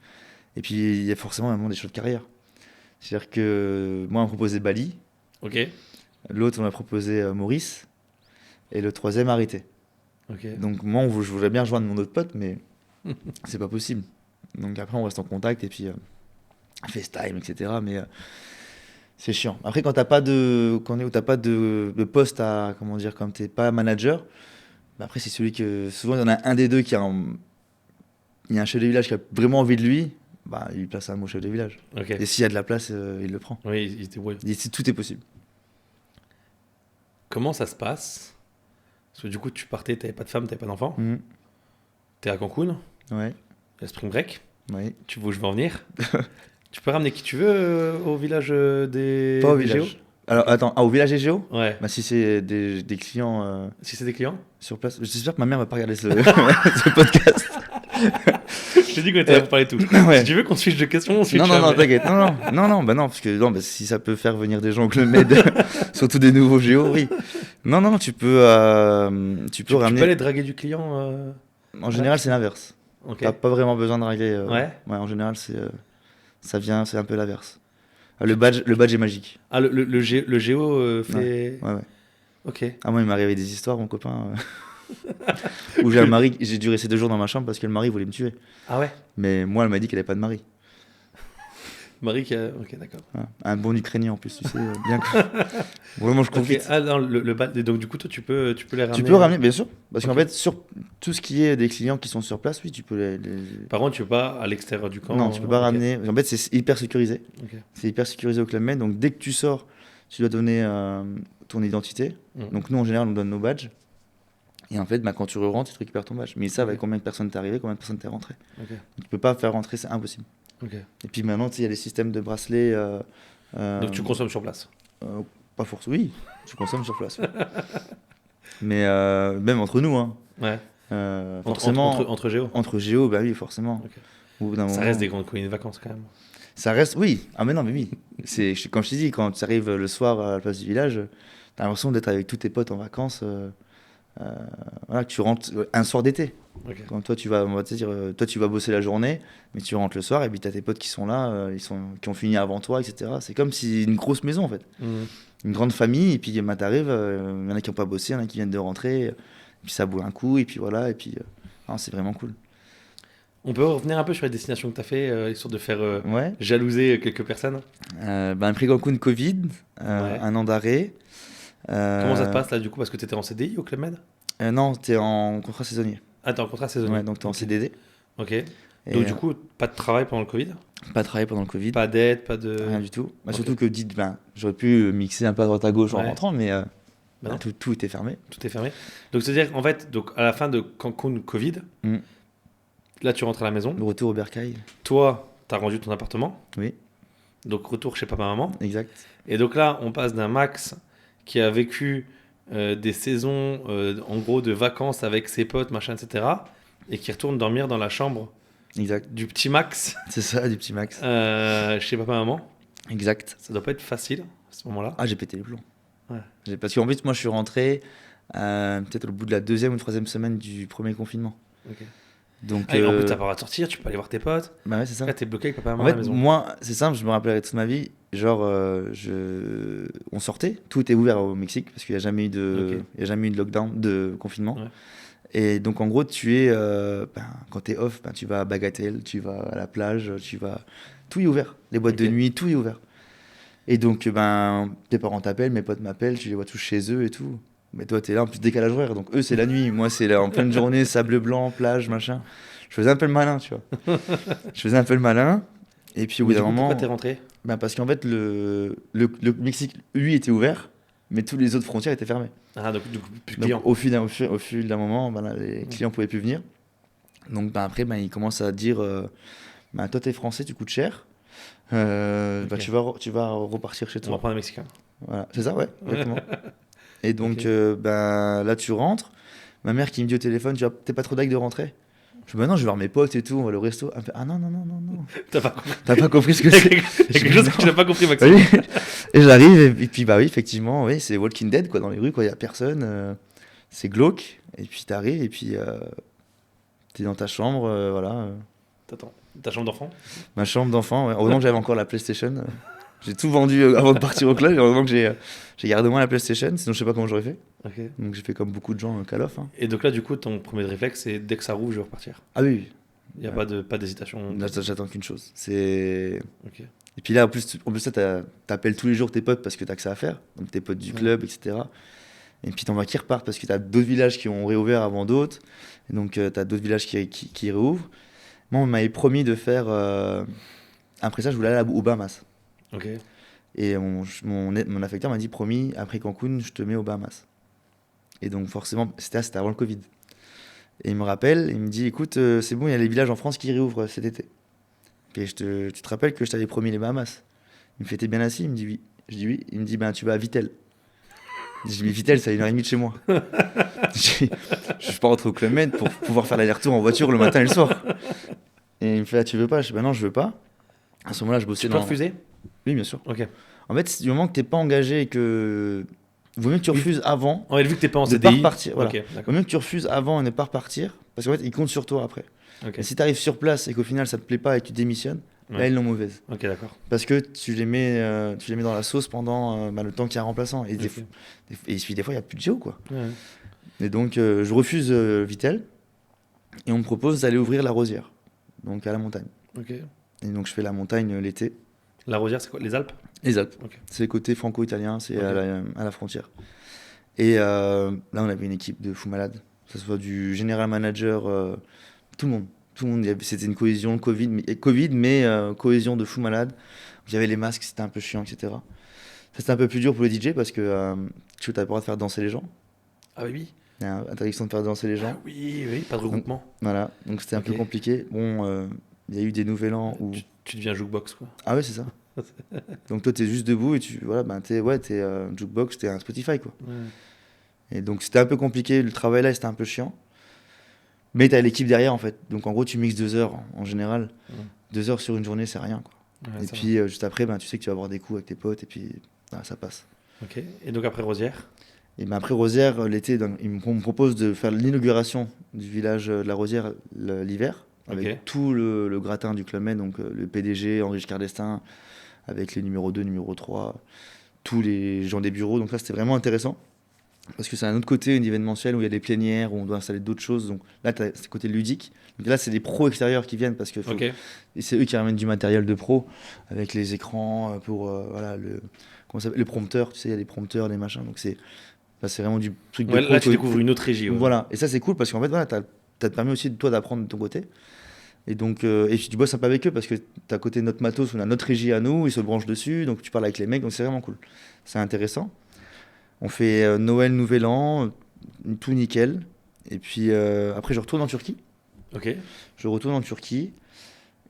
Et puis il y a forcément un moment des choix de carrière. C'est-à-dire que moi on m'a proposé Bali, Ok. l'autre on m'a proposé Maurice, et le troisième arrêté. Ok. Donc moi je voudrais bien rejoindre mon autre pote, mais c'est pas possible. Donc après on reste en contact et puis FaceTime, etc. Mais c'est chiant. Après quand t'as pas de poste à, comment dire, quand t'es pas manager, bah après c'est celui que souvent il y en a un des deux il y a un chef de village qui a vraiment envie de lui, bah il place un mot chef de village. Ok. Et s'il y a de la place, il le prend. Oui, il était ouais. Tout est possible. Comment ça se passe? Parce que du coup, tu partais, t'avais pas de femme, t'avais pas d'enfant. Mhm. T'es à Cancun, Ouais, il y a Spring Break. ouais. Tu vois où je veux en venir? Tu peux ramener qui tu veux au village Pas au des village. géos? Alors attends, au village des Géo. Ouais. Bah si c'est des clients Si c'est des clients? sur place. J'espère que ma mère va pas regarder ce podcast. Je t'ai dit qu'on était là pour parler de tout. Ouais. Si tu veux qu'on switch de questions, on switch. Non, jamais. t'inquiète. Non, parce que bah, si ça peut faire venir des gens au Club Med, surtout des nouveaux géos, oui. Non, tu peux ramener. Tu peux aller draguer du client. En général, c'est l'inverse. Ok. T'as pas vraiment besoin de draguer. Ouais. En général, c'est un peu l'inverse. Le badge est magique. Ah, le géo fait. Ouais. Ok. Ah, moi, il m'est arrivé des histoires, mon copain, où j'ai dû rester 2 jours dans ma chambre parce que le mari voulait me tuer. Ah ouais. Mais moi, elle m'a dit qu'elle avait pas de mari. Marie qui a. Ok, d'accord. Voilà. Un bon Ukrainien en plus, tu sais, bien quoi. Vraiment, je Ok. profite. Ah non, donc du coup, toi, tu peux les ramener. Tu peux ramener, bien sûr, parce Ok. qu'en fait, sur tout ce qui est des clients qui sont sur place, oui, tu peux Par contre, tu peux pas à l'extérieur du camp. Non, tu peux pas ok. ramener. En fait, c'est hyper sécurisé. Ok. C'est hyper sécurisé au Club Med, donc dès que tu sors, tu dois donner ton identité. Mm. Donc nous, en général, on donne nos badges. Et en fait, bah, quand tu rentres, tu récupères ton badge. Mais ils savent Ok. avec combien de personnes t'es arrivé, combien de personnes t'es rentré. Ok. Donc, tu peux pas faire rentrer, c'est impossible. Ok. Et puis maintenant, tu sais, il y a les systèmes de bracelets. Donc tu consommes sur place. Pas forcément. Oui, tu consommes sur place. Oui. Mais même entre nous, hein. Ouais. Forcément. Entre géo. Entre géo, bah oui, forcément. Ok. Au bout d'un Ça moment- reste des grandes colonies de vacances quand même. Ça reste, oui. Ah, mais non, mais oui. Comme je t'ai dit, quand tu arrives le soir à la place du village, t'as l'impression d'être avec tous tes potes en vacances. Voilà, que tu rentres un soir d'été. Ok. Quand toi, on va te dire, toi, tu vas bosser la journée, mais tu rentres le soir et puis t'as tes potes qui sont là, qui ont fini avant toi, etc. C'est comme si une grosse maison, en fait. Mhm. Une grande famille, et puis bah, t'arrives, il y en a qui n'ont pas bossé, il y en a qui viennent de rentrer, et puis ça boule un coup, et puis voilà, et puis non, c'est vraiment cool. On peut revenir un peu sur les destinations que tu as fait, histoire de faire Ouais. jalouser quelques personnes. Après Cancun, Covid, Ouais. un an d'arrêt. Comment ça se passe là du coup? Parce que tu étais en CDI au Club Med? Non, t'es en contrat saisonnier. Ah, t'es en contrat saisonnier. Ouais, donc t'es en Ok. CDD. Ok. Et, Donc du coup, pas de travail pendant le Covid? pas de travail pendant le Covid. Pas d'aide, pas de. Rien du tout. Bah, Ok. surtout que j'aurais pu mixer un peu à droite à gauche en Ouais. rentrant, mais Bah non. tout était fermé. Tout est fermé. Donc c'est-à-dire en fait, donc à la fin de Cancun Covid, Mm. là tu rentres à la maison. Le retour au bercail. Toi, t'as rendu ton appartement. Oui, Donc retour chez papa-maman. exact. Et donc là, on passe d'un Max qui a vécu des saisons en gros de vacances avec ses potes, machin, etc. Et qui retourne dormir dans la chambre Exact. du petit Max C'est ça, du petit Max. chez papa-maman. Exact. Ça doit pas être facile à ce moment-là. Ah, j'ai pété les plombs. Ouais. Parce qu'en plus, moi, je suis rentré peut-être au bout de la 2e ou 3e semaine du premier confinement. Ok. Donc, Ah, et en plus, t'as pas le droit de sortir, tu peux aller voir tes potes. bah ouais, c'est ça. Là, t'es bloqué avec papa-maman En à fait, la maison. moi, c'est simple, je me rappellerai toute ma vie. genre, on sortait, tout était ouvert au Mexique parce qu'il n'y a jamais eu il y a jamais eu de lockdown, de confinement. Ouais. Et donc, en gros, quand tu es off, tu vas à Bagatelle, tu vas à la plage, tout est ouvert. Les boîtes de Ok. nuit, tout est ouvert. Et donc, tes parents t'appellent, mes potes m'appellent, tu les vois tous chez eux et tout. Mais toi, t'es là en plus décalage horaire. Donc, eux, c'est la nuit. Moi, c'est là en pleine journée, sable blanc, plage, machin. Je faisais un peu le malin, tu vois. Je faisais un peu le malin. Et puis, au bout Mais d'un du coup, pourquoi moment, t'es rentré? parce qu'en fait, le Mexique, lui, était ouvert, mais toutes les autres frontières étaient fermées. Ah, donc du coup, plus de Donc, clients. au fil d'un moment, les clients pouvaient plus venir. Donc, après, ils commencent à dire toi, t'es français, tu coûtes cher. Ok. Tu vas repartir chez On va toi. prendre un Mexicain. Voilà, c'est ça, ouais, exactement. Et donc, Ok. là, tu rentres. Ma mère qui me dit au téléphone, t'es pas trop d'acte de rentrer? Je dis, bah non, je vais voir mes potes et tout, on va aller au resto. Elle me fait, ah non, non, non, non, non. T'as pas compris. T'as pas compris ce que Il y a c'est? quelque chose que tu n'as pas compris, Maxime. Oui. Et j'arrive, et puis, bah oui, effectivement, oui, c'est Walking Dead, quoi, dans les rues, quoi, il y a personne. C'est glauque. Et puis, t'arrives, et puis, t'es dans ta chambre, voilà. Attends, ta chambre d'enfant? Ma chambre d'enfant, ouais. Heureusement que j'avais encore la PlayStation. J'ai tout vendu avant de partir au club. Et heureusement que j'ai gardé moi la PlayStation, sinon je sais pas comment j'aurais fait. Ok. Donc j'ai fait comme beaucoup de gens Call of. Hein. Et donc là, du coup, ton premier réflexe, c'est dès que ça rouvre, je vais repartir. Ah oui, Il n'y a Ouais. pas d'hésitation. là j'attends qu'une chose. C'est. Ok. Et puis là, en plus ça, t'appelles tous les jours tes potes parce que t'as que ça à faire. Donc tes potes du Ouais. club, etc. Et puis t'en vois qui repartent parce que t'as d'autres villages qui ont réouvert avant d'autres. Et donc t'as d'autres villages qui réouvrent. Moi, on m'avait promis de faire. Après ça, je voulais aller aux Bahamas. Ok. Et mon affecteur m'a dit, promis, après Cancun, je te mets aux Bahamas. Et donc forcément, c'était avant le Covid. Et il me rappelle, il me dit, écoute, c'est bon, il y a les villages en France qui réouvrent cet été. Et tu te rappelles que je t'avais promis les Bahamas? Il me fait, t'es bien assis? Il me dit oui. Je dis oui. Il me dit, ben tu vas à Vitel. Je dis, mais Vitel, c'est à 1h30 de chez moi. Je suis pas rentré au Club Med pour pouvoir faire l'aller-retour en voiture le matin et le soir. Et il me fait, ah, tu veux pas? Je dis, ben non, je veux pas. À ce moment-là, je bossais Tu peux refuser? Oui, bien sûr. Ok. En fait, du moment que t'es pas engagé et que. Vaut mieux que tu Oui. refuses avant Ouais, vu que t'es pas en de pas CDI. repartir. Voilà. Ok, Vaut d'accord. mieux que tu refuses avant et ne pas repartir. Parce qu'en fait, ils comptent sur toi après. Ok. Et si tu arrives sur place et qu'au final ça te plaît pas et que tu démissionnes, là Ouais. ils l'ont mauvaise. Ok, d'accord. Parce que tu les mets dans la sauce pendant le temps qu'il y a un remplaçant. Et, Ok. des fois, il n'y a plus de géo. Quoi. Ouais. Et donc, je refuse Vitel. Et on me propose d'aller ouvrir la Rosière. Donc, à la montagne. Ok. Et donc, je fais la montagne l'été. La Rosière, c'est quoi? Les Alpes? Les Alpes. Ok. C'est le côté franco-italien, c'est Ok. à la frontière. Et là, on avait une équipe de fous malades. Que ce soit du général manager, tout le monde. Tout le monde. C'était une cohésion Covid, mais cohésion de fous malades. Il y avait les masques, c'était un peu chiant, etc. Ça, c'était un peu plus dur pour le DJ parce que tu n'as pas le droit de faire danser les gens. Ah oui. Il y a interdiction de faire danser les gens. Ah oui, oui, pas de regroupement. Voilà, donc c'était un peu Ok. compliqué. Bon, il y a eu des nouvel an où. Tu deviens jukebox, quoi. Ah ouais, c'est ça. Donc toi, t'es juste debout et t'es jukebox, t'es un Spotify, quoi. Ouais. Et donc c'était un peu compliqué, le travail là c'était un peu chiant. Mais t'as l'équipe derrière en fait. Donc en gros tu mixes 2 heures en général. Ouais. 2 heures sur une journée c'est rien quoi. Ouais, Et ça puis juste après tu sais que tu vas avoir des coups avec tes potes et puis ça passe. va. Ok. Et donc après Rosière? Et ben après Rosière l'été on me propose de faire l'inauguration du village de la Rosière l'hiver. Avec Ok. tout le gratin du Club Med, donc le PDG, Henri Giscard d'Estaing, avec les numéros 2, numéro 3, tous les gens des bureaux. Donc là c'était vraiment intéressant. Parce que c'est un autre côté, une événementielle où il y a des plénières, où on doit installer d'autres choses. Donc là, c'est le côté ludique. Donc là, c'est des pros extérieurs qui viennent parce que Ok. et c'est eux qui ramènent du matériel de pro avec les écrans pour voilà, le prompteur. Tu sais, il y a des prompteurs, des machins. Donc c'est vraiment du truc de Ouais, pro. là, tu découvres une autre régie. Ouais. Voilà. Et ça, c'est cool parce qu'en fait, voilà, ça te permet aussi toi d'apprendre de ton côté. Et donc, et puis tu bosses un peu avec eux parce que t'as à côté notre matos, on a notre régie à nous, ils se branchent dessus, donc tu parles avec les mecs, donc c'est vraiment cool. C'est intéressant. On fait Noël, Nouvel An, tout nickel. Et puis après, je retourne en Turquie. Ok. Je retourne en Turquie.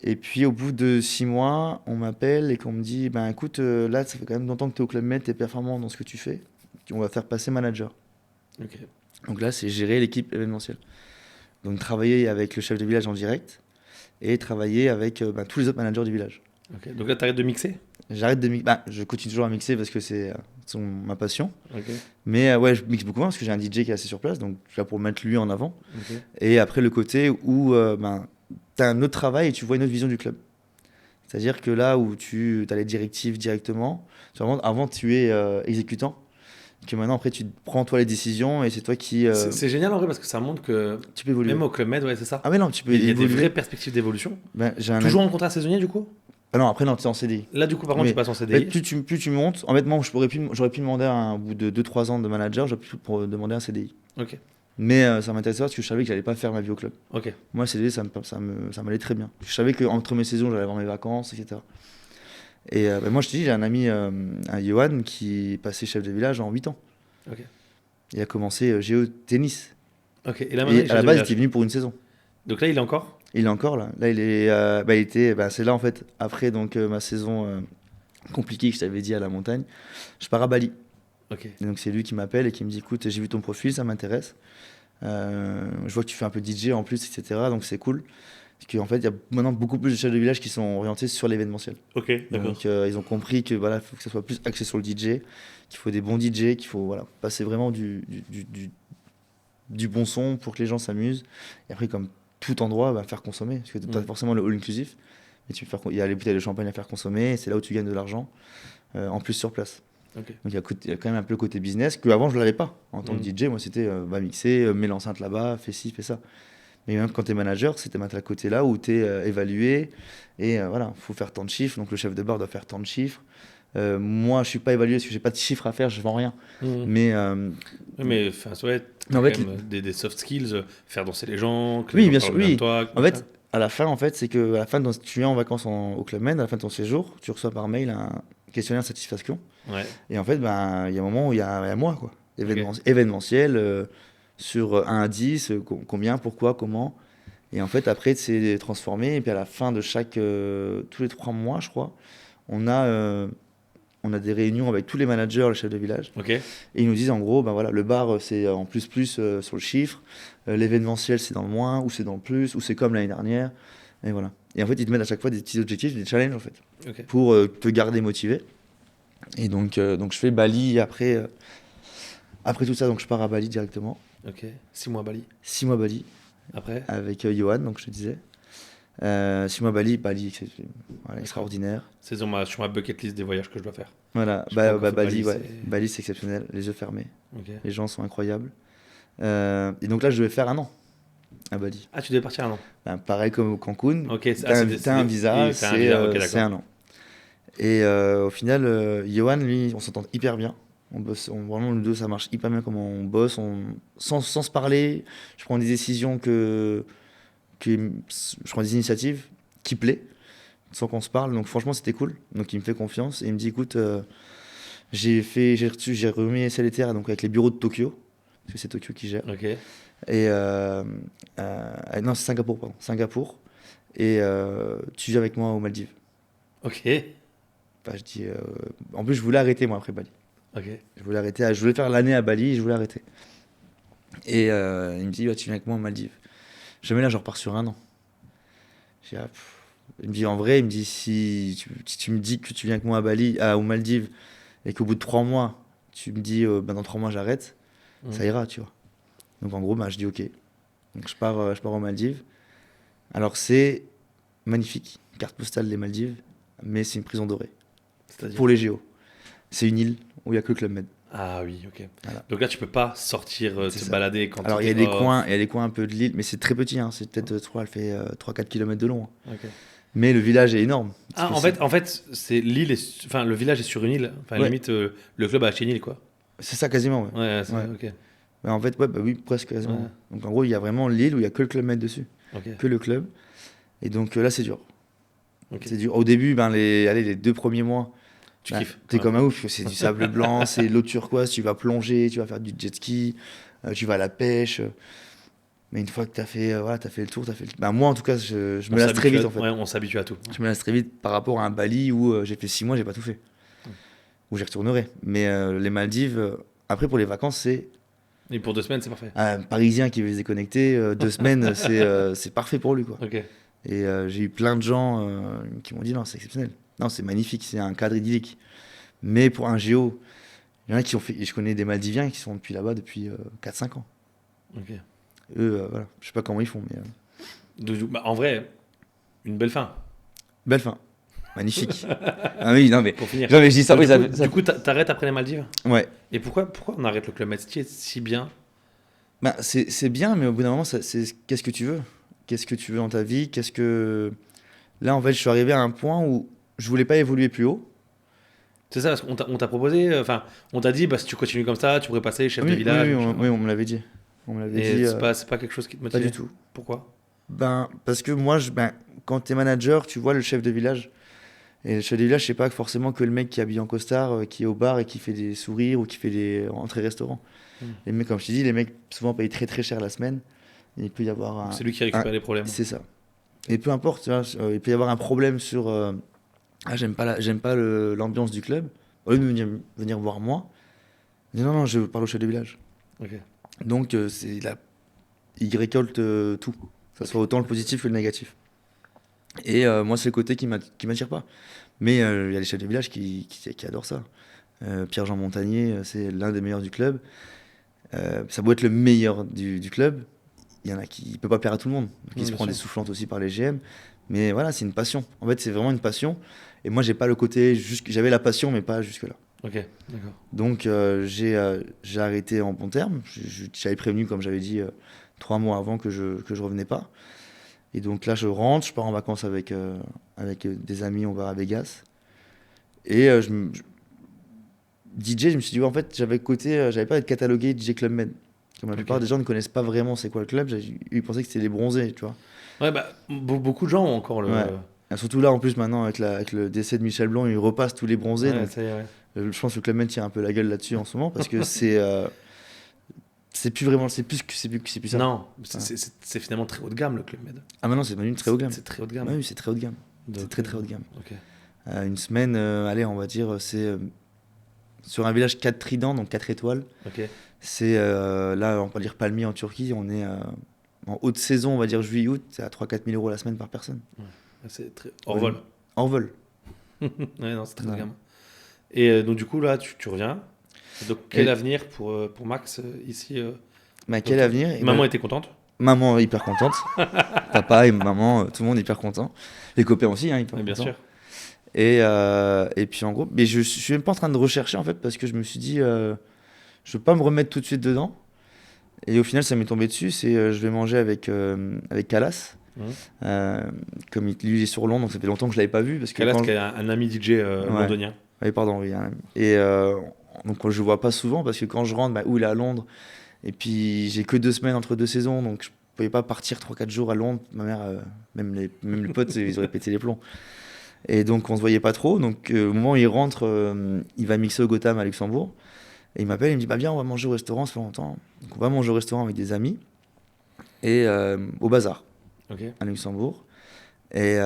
Et puis au bout de 6 mois, on m'appelle et qu'on me dit, ben écoute, là, ça fait quand même longtemps que tu es au Club Med, tu es performant dans ce que tu fais. On va faire passer manager. Ok. Donc là, c'est gérer l'équipe événementielle. Donc travailler avec le chef de village en direct et travailler avec tous les autres managers du village. Ok. Donc là, t'arrêtes de mixer? J'arrête de mixer. Je continue toujours à mixer parce que c'est ma passion. Ok. Mais ouais, je mixe beaucoup moins parce que j'ai un DJ qui est assez sur place, donc je suis là pour mettre lui en avant. Ok. Et après, le côté où tu as un autre travail et tu vois une autre vision du club. C'est-à-dire que là où tu as les directives directement, avant tu es exécutant, que maintenant après tu prends toi les décisions et c'est toi qui C'est génial en vrai parce que ça montre que tu peux évoluer. même au Club Med, ouais, c'est ça. Ah mais non, tu peux Il y a des évoluer. vraies perspectives d'évolution. Ben, j'ai un Toujours en contrat saisonnier du coup. Ah non, après non, tu es en CDI. Là du coup par contre Mais, tu passes en en fait, CDI. plus tu montes, honnêtement, j'aurais pu demander au bout de 2-3 ans de manager, j'aurais pu demander un CDI. Ok. Mais ça m'intéressait parce que je savais que j'allais pas faire ma vie au club. Ok. Moi, le CDI, ça m'allait très bien. Je savais qu'entre mes saisons, j'allais avoir mes vacances, etc. Et ben, moi, je te dis, j'ai un ami, un Johan, qui est passé chef de village en 8 ans. Ok. Il a commencé géo-tennis. Ok. Et là maintenant Et il est à la chef de base, il village. était venu pour une saison. Donc là il est encore. Il est encore là. Là, il est, il était, c'est là en fait, après donc, ma saison compliquée que je t'avais dit à la montagne, je pars à Bali. Ok. Et donc c'est lui qui m'appelle et qui me dit écoute, j'ai vu ton profil, ça m'intéresse. Je vois que tu fais un peu DJ en plus, etc. Donc c'est cool. Parce qu'en fait, il y a maintenant beaucoup plus de chefs de village qui sont orientés sur l'événementiel. Ok. D'accord. Donc ils ont compris que voilà, faut que ça soit plus axé sur le DJ, qu'il faut des bons DJ, qu'il faut voilà, passer vraiment du bon son pour que les gens s'amusent. Et après, comme tout endroit, faire consommer. Parce que tu as forcément le all inclusif. Mais il y a les bouteilles de champagne à faire consommer. Et c'est là où tu gagnes de l'argent, en plus sur place. Ok. Donc il y a quand même un peu le côté business que avant je l'avais pas. En tant que DJ, moi c'était va mixer, mets l'enceinte là-bas, fais ci, fais ça. Mais même quand tu es manager, c'était mettre à côté là où tu es évalué. Et voilà, il faut faire tant de chiffres. Donc le chef de bar doit faire tant de chiffres. Moi, je suis pas évalué parce que j'ai pas de chiffres à faire, je vends rien. Mais Mais enfin, ouais, en quand fait, même des soft skills, faire danser les gens, que oui, les bien gens sûr, parlent bien oui. de toi. En fait, à la fin, c'est que à la fin, tu viens en vacances au Club Med, à la fin de ton séjour, tu reçois par mail un questionnaire de satisfaction. Ouais. Et en fait, il y a un moment où il y a moi, quoi. Événementiel, sur 1 à 10, combien, pourquoi, comment. Et en fait, après, c'est transformé. Et puis à la fin de tous les 3 mois, je crois, on a des réunions avec tous les managers, les chefs de village. Ok. Et ils nous disent en gros, voilà, le bar c'est en plus sur le chiffre, l'événementiel c'est dans le moins, ou c'est dans le plus, ou c'est comme l'année dernière. Et voilà. Et en fait, ils te mettent à chaque fois des petits objectifs, des challenges en fait, Ok. pour te garder motivé. Et donc je fais Bali après tout ça, donc je pars à Bali directement. Ok. 6 mois à Bali. 6 mois Bali Après. avec Johan, donc je te disais. 6 mois Bali, c'est voilà, extraordinaire. C'est sur ma bucket list des voyages que je dois faire. Voilà, Je sais pas encore fait Bali, Bali, ouais. c'est- Bali c'est exceptionnel, les yeux fermés. Ok. Les gens sont incroyables. Et donc là, je devais faire 1 an à Bali. Ah, tu devais partir un an. Pareil comme au Cancun, Ok. t'as un visa, oui, t'as un visa, ok, d'accord. c'est 1 an. Et au final, Johan, lui, on s'entend hyper bien. On bosse, vraiment, nous deux, ça marche hyper bien comment on bosse. Sans se parler, je prends des décisions je prends des initiatives qui plaît, sans qu'on se parle. Donc franchement, c'était cool. Donc il me fait confiance et il me dit, écoute, j'ai remis SLTR donc avec les bureaux de Tokyo, parce que c'est Tokyo qui gère. Ok. Et non, c'est Singapour, pardon. Singapour. Et tu viens avec moi aux Maldives. Ok. Je dis, en plus, je voulais arrêter moi après Bali. Ok. Je voulais faire l'année à Bali et je voulais arrêter. Et il me dit, tu viens avec moi aux Maldives. Jamais là, je repars sur 1 an. J'ai dit, il me dit, en vrai, il me dit, si tu me dis que tu viens avec moi à Bali, aux Maldives, et qu'au bout de 3 mois, tu me dis, dans 3 mois, j'arrête, ça ira, tu vois. Donc en gros, je dis ok. Donc je pars aux Maldives. Alors c'est magnifique, carte postale des Maldives, mais c'est une prison dorée. C'est-à-dire. Pour les JO. C'est une île où il n'y a que le Club Med. Ah oui, ok. Voilà. Donc là, tu peux pas sortir, C'est te ça. balader quand Alors il y t'es a off. il y a des coins un peu de l'île, mais c'est très petit. Hein. C'est peut-être, elle fait 3-4 km de long. Hein. Ok. Mais le village est énorme. Ah, Parce que en fait, c'est enfin, le village est sur une île. Enfin, Ouais. limite, le club a acheté une île, quoi. c'est ça quasiment. Ouais. Ouais, c'est Ouais. ok. En fait, oui, presque quasiment. Ouais. Donc en gros, il y a vraiment l'île où il n'y a que le Club Med dessus. Ok. Que le club. Et donc là, c'est dur. Ok. C'est dur. Au début, les 2 premiers mois, Tu bah, kiffes. t'es Ouais. comme un ouf, c'est du sable blanc, c'est l'eau turquoise, tu vas plonger, tu vas faire du jet ski, tu vas à la pêche. Mais une fois que t'as fait le tour, moi en tout cas, je me On lasse très s'habitue vite à- en fait. Ouais, on s'habitue à tout. Je me lasse très vite par rapport à un Bali où j'ai fait 6 mois, j'ai pas tout fait. Où j'y retournerai. Mais les Maldives, après pour les vacances, c'est Et pour 2 semaines, c'est parfait. un Parisien qui veut se déconnecter, 2 semaines, c'est parfait pour lui quoi. Ok. Et j'ai eu plein de gens qui m'ont dit non, c'est exceptionnel. Non, c'est magnifique, c'est un cadre idyllique. Mais pour un géo, il y en a qui ont fait. Et je connais des Maldiviens qui sont depuis là-bas depuis 4-5 ans. Ok. Eux, voilà. Je sais pas comment ils font, mais. En vrai, une belle fin. Belle fin. Magnifique. Ah oui, non mais. Pour finir. Non mais je dis ça, oui, Du coup, t'arrêtes après les Maldives. Ouais. Et pourquoi on arrête le Club Med si bien? Bah, c'est bien, mais au bout d'un moment, qu'est-ce que tu veux? Qu'est-ce que tu veux dans ta vie? Là, en fait, je suis arrivé à un point où je voulais pas évoluer plus haut. C'est ça, parce qu'on on t'a proposé, enfin, on t'a dit, bah, si tu continues comme ça, tu pourrais passer chef de village. Oui, on me l'avait dit. On me l'avait Et dit. c'est pas quelque chose qui te Pas motivait? du tout. Pourquoi? Ben, parce que moi, quand t'es manager, tu vois le chef de village. Et le chef de village, c'est pas forcément que le mec qui est habillé en costard, qui est au bar et qui fait des sourires ou qui fait des entrées restaurants. Hmm. Les mecs, comme je t'ai dit, les mecs souvent payent très très cher la semaine. Et il peut y avoir C'est lui qui récupère les problèmes. C'est ça. Et peu importe, tu vois, il peut y avoir un problème sur j'aime pas l'ambiance du club. Au lieu de venir voir moi, il dit non, je parle au chef de village. Ok. Donc il récolte tout, que ce soit autant le positif que le négatif. Et moi, c'est le côté qui m'attire pas. Mais il y a les chefs de village qui adorent ça. Pierre-Jean Montagnier, c'est l'un des meilleurs du club. Ça doit être le meilleur du club. Il y en a qui ne peut pas plaire à tout le monde. Donc il se prend des soufflantes aussi par les GM. Mais voilà, c'est une passion. En fait, c'est vraiment une passion. Et moi, j'ai pas le côté. J'avais la passion, mais pas jusque-là. Ok, d'accord. Donc j'ai arrêté en bon terme. J'avais prévenu, comme j'avais dit, 3 mois avant que je revenais pas. Et donc là, je rentre, je pars en vacances avec des amis, on va à Vegas. Et DJ, je me suis dit, ouais, en fait, j'avais pas à être catalogué DJ Club Med. Comme la plupart des gens ne connaissent pas vraiment c'est quoi le club, ils pensaient que c'était les bronzés, tu vois. Ouais, bah, beaucoup de gens ont encore le. Ouais. Et surtout là, en plus, maintenant, avec le décès de Michel Blanc, ils repassent tous les bronzés. Ouais, donc, ça y est, ouais. je pense que le Club Med tient un peu la gueule là-dessus en ce moment parce que c'est plus vraiment, c'est plus ça. Non, c'est finalement très haut de gamme le Club Med. Ah, maintenant, c'est devenu très haut de gamme. C'est très haut de gamme. Ouais, oui, c'est très haut de gamme. Donc, C'est très très haut de gamme. Ok. Une semaine, allez, on va dire, c'est sur un village 4 tridents, donc 4 étoiles. Ok. C'est là, on peut dire Palmier en Turquie, on est en haute saison, on va dire juillet-août, c'est à 3-4 000 euros la semaine par personne. C'est très. Hors vol. En vol. Ouais, non, c'est très haut de Ouais. gamme. Et donc, du coup, là, tu reviens. Et donc, quel avenir pour Max ici Mais quel avenir? Maman était contente. Maman hyper contente. Papa et maman, tout le monde hyper content. Les copains aussi, hein, hyper Oui, bien contents. sûr. Et puis en gros, mais je suis même pas en train de rechercher en fait parce que je me suis dit, je veux pas me remettre tout de suite dedans. Et au final, ça m'est tombé dessus. Je vais manger avec Calas. Comme lui il est sur Londres, donc ça fait longtemps que je l'avais pas vu parce que Calas, qui est un ami DJ londonien. Oui, pardon, oui. Et donc je le vois pas souvent parce que quand je rentre, il est à Londres. Et puis j'ai que 2 semaines entre 2 saisons, donc je pouvais pas partir 3-4 jours à Londres. Ma mère, même les potes, ils auraient pété les plombs. Et donc on se voyait pas trop. Donc au moment où il rentre, il va mixer au Gotham à Luxembourg. Et il m'appelle, il me dit, bah viens, on va manger au restaurant, ça fait longtemps. Donc on va manger au restaurant avec des amis. Et au Bazar, à Luxembourg. Et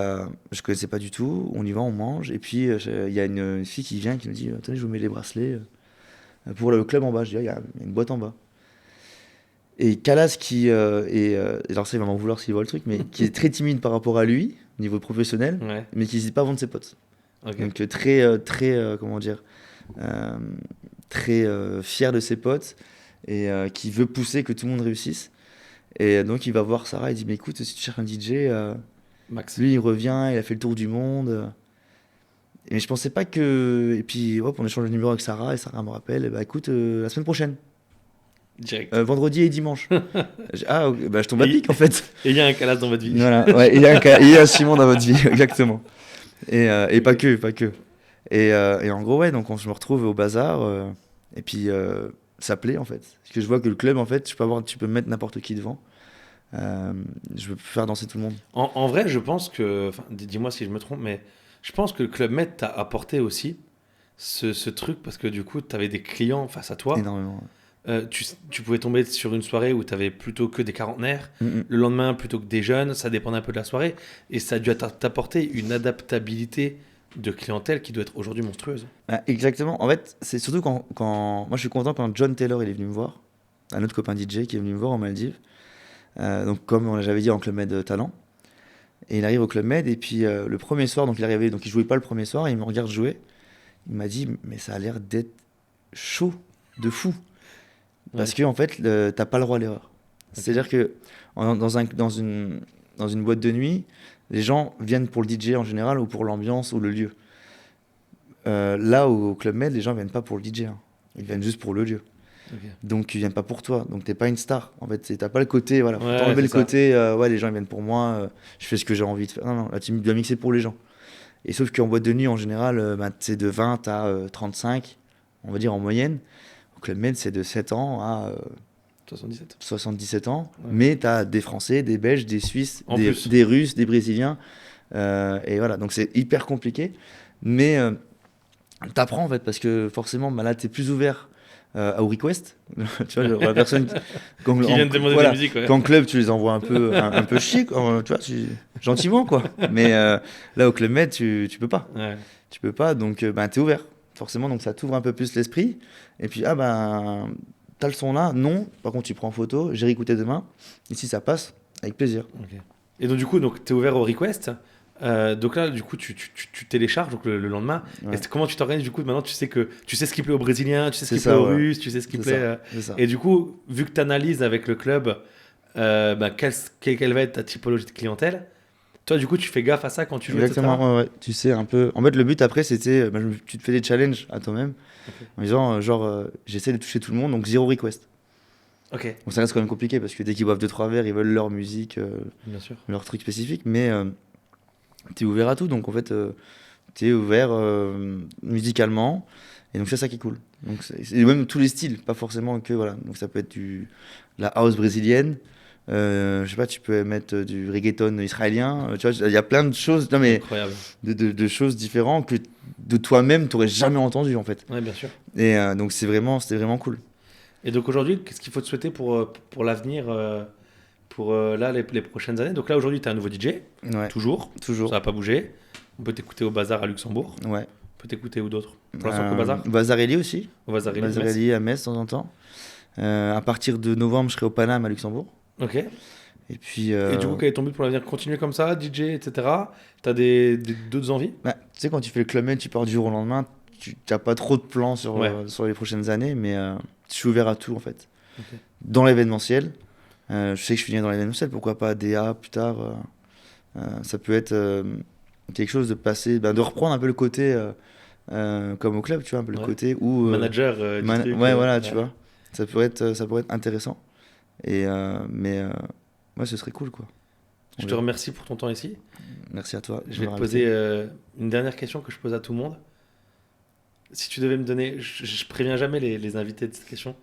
je connaissais pas du tout. On y va, on mange. Et puis il y a une fille qui vient qui me dit, attendez, je vous mets les bracelets pour le club en bas. Je dis, il y a une boîte en bas. Et Calas qui alors ça il va m'en vouloir s'il voit le truc, mais qui est très timide par rapport à lui au niveau professionnel, mais qui n'hésite pas à vendre ses potes. Donc très comment dire, très fier de ses potes et qui veut pousser que tout le monde réussisse. Et donc il va voir Sarah et dit, mais écoute, si tu cherches un DJ, Max. lui il revient, il a fait le tour du monde. Et je pensais pas que. Et puis hop, on échange le numéro avec Sarah et Sarah me rappelle, et bah écoute, la semaine prochaine. Direct. Vendredi et dimanche. Je tombe à pic en fait. Et il y a un Calas dans votre vie. Voilà, ouais, il y a un Simon dans votre vie, exactement. Et pas que. Et en gros, ouais, donc je me retrouve au Bazar, et puis ça plaît en fait. Parce que je vois que le club, en fait, tu peux mettre n'importe qui devant. Je veux faire danser tout le monde. En vrai, je pense que, dis-moi si je me trompe, mais je pense que le Club Med t'a apporté aussi ce truc parce que du coup, tu avais des clients face à toi. Énormément. Tu pouvais tomber sur une soirée où tu avais plutôt que des quarantenaires, Mm-mm. le lendemain plutôt que des jeunes, ça dépendait un peu de la soirée, et ça a dû t'apporter une adaptabilité de clientèle qui doit être aujourd'hui monstrueuse. Exactement. En fait, c'est surtout quand. Moi, je suis content quand John Taylor il est venu me voir, un autre copain DJ qui est venu me voir en Maldives. Donc, comme j'avais dit en Club Med Talent. Et il arrive au Club Med, et puis le premier soir, donc il est arrivé, donc il jouait pas le premier soir, et il me regarde jouer. Il m'a dit, mais ça a l'air d'être chaud, de fou. Parce que en fait, t'as pas le droit à l'erreur. C'est-à-dire que dans dans une boîte de nuit, les gens viennent pour le DJ en général ou pour l'ambiance ou le lieu. Là, au Club Med, les gens viennent pas pour le DJ. Hein. Ils viennent juste pour le lieu. Ok. Donc, ils viennent pas pour toi. Donc, t'es pas une star. En fait, t'as pas le côté, voilà. Faut Ouais, t'enlever c'est le ça. côté, ouais, les gens ils viennent pour moi, je fais ce que j'ai envie de faire. Non, non, là, tu dois mixer pour les gens. Et sauf qu'en boîte de nuit, en général, c'est de 20 à 35, on va dire en moyenne. Au Club Med, c'est de 7 ans à 77. 77 ans. Ouais. Mais t'as des Français, des Belges, des Suisses, En plus. des Russes, des Brésiliens. Et voilà, donc c'est hyper compliqué. Mais t'apprends en fait, parce que forcément, bah, là, t'es plus ouvert au request. Tu vois, la personne quand, Qui viennent demander voilà, de la musique, ouais. qu'en club, tu les envoies un peu chier, quoi, tu vois, gentiment, quoi. Mais là, au Club Med, tu peux pas. Ouais. Tu peux pas, donc bah, t'es ouvert. Forcément, donc ça t'ouvre un peu plus l'esprit. Et puis, ah ben, t'as le son là, non. Par contre, tu prends en photo, j'ai réécouté demain. Et si ça passe, avec plaisir. Ok. Et donc, du coup, tu es ouvert au request. Donc là, du coup, tu télécharges donc, le lendemain. Ouais. Et comment tu t'organises du coup? Maintenant, tu sais ce qui plaît aux Brésiliens, tu sais ce C'est qui ça, plaît aux ouais. Russes, tu sais ce qui C'est plaît. ça, c'est ça. Et du coup, vu que tu analyses avec le club, quelle va être ta typologie de clientèle, toi, du coup, tu fais gaffe à ça quand tu joues, etc. Exactement, ouais, ouais. Tu sais un peu. En fait, le but après, c'était, bah, tu te fais des challenges à toi-même Ok. en disant, j'essaie de toucher tout le monde, donc zéro request. Ok, Donc ça reste quand même compliqué parce que dès qu'ils boivent 2-3 verres, ils veulent leur musique, bien sûr. leur truc spécifique, mais t'es ouvert à tout, donc en fait, t'es ouvert musicalement, et donc c'est ça qui est cool. Donc c'est même tous les styles, pas forcément que voilà. Donc ça peut être la house brésilienne, je sais pas, tu peux mettre du reggaeton israélien, tu vois, il y a plein de choses, non mais Incroyable. de choses différentes que de toi-même t'aurais jamais entendu en fait. Ouais, bien sûr. Et donc c'était vraiment cool. Et donc aujourd'hui, qu'est-ce qu'il faut te souhaiter pour l'avenir, pour là, les prochaines années? Donc là, aujourd'hui, tu es un nouveau DJ, Ouais, toujours. Ça toujours. va pas bouger. On peut t'écouter au Bazar à Luxembourg. Ouais. On peut t'écouter où d'autre? Pour l'instant, qu'au Bazar? Bazarelli aussi. Au Bazar Bazarelli à Metz de temps en temps. À partir de novembre, je serai au Paname à Luxembourg. Ok. Et puis, Et du coup, quel est ton but pour l'avenir? Continuer comme ça, DJ, etc. T'as d'autres envies? bah, tu sais, quand tu fais le Club Med, tu pars du jour au lendemain. Tu n'as pas trop de plans Ouais. sur les prochaines années, mais je suis ouvert à tout en fait. Ok. Dans l'événementiel, je sais que je finis dans l'événementiel, pourquoi pas DA plus tard. Ça peut être quelque chose de passer, de reprendre un peu le côté comme au club, tu vois, un peu le Ouais. côté où. Manager du truc. Ouais, voilà, tu vois. Ça pourrait être intéressant. Mais ouais, ce serait cool, quoi. Je te remercie pour ton temps ici. Merci à toi. Je vais te poser une dernière question que je pose à tout le monde. Si tu devais me donner, je préviens jamais les invités de cette question.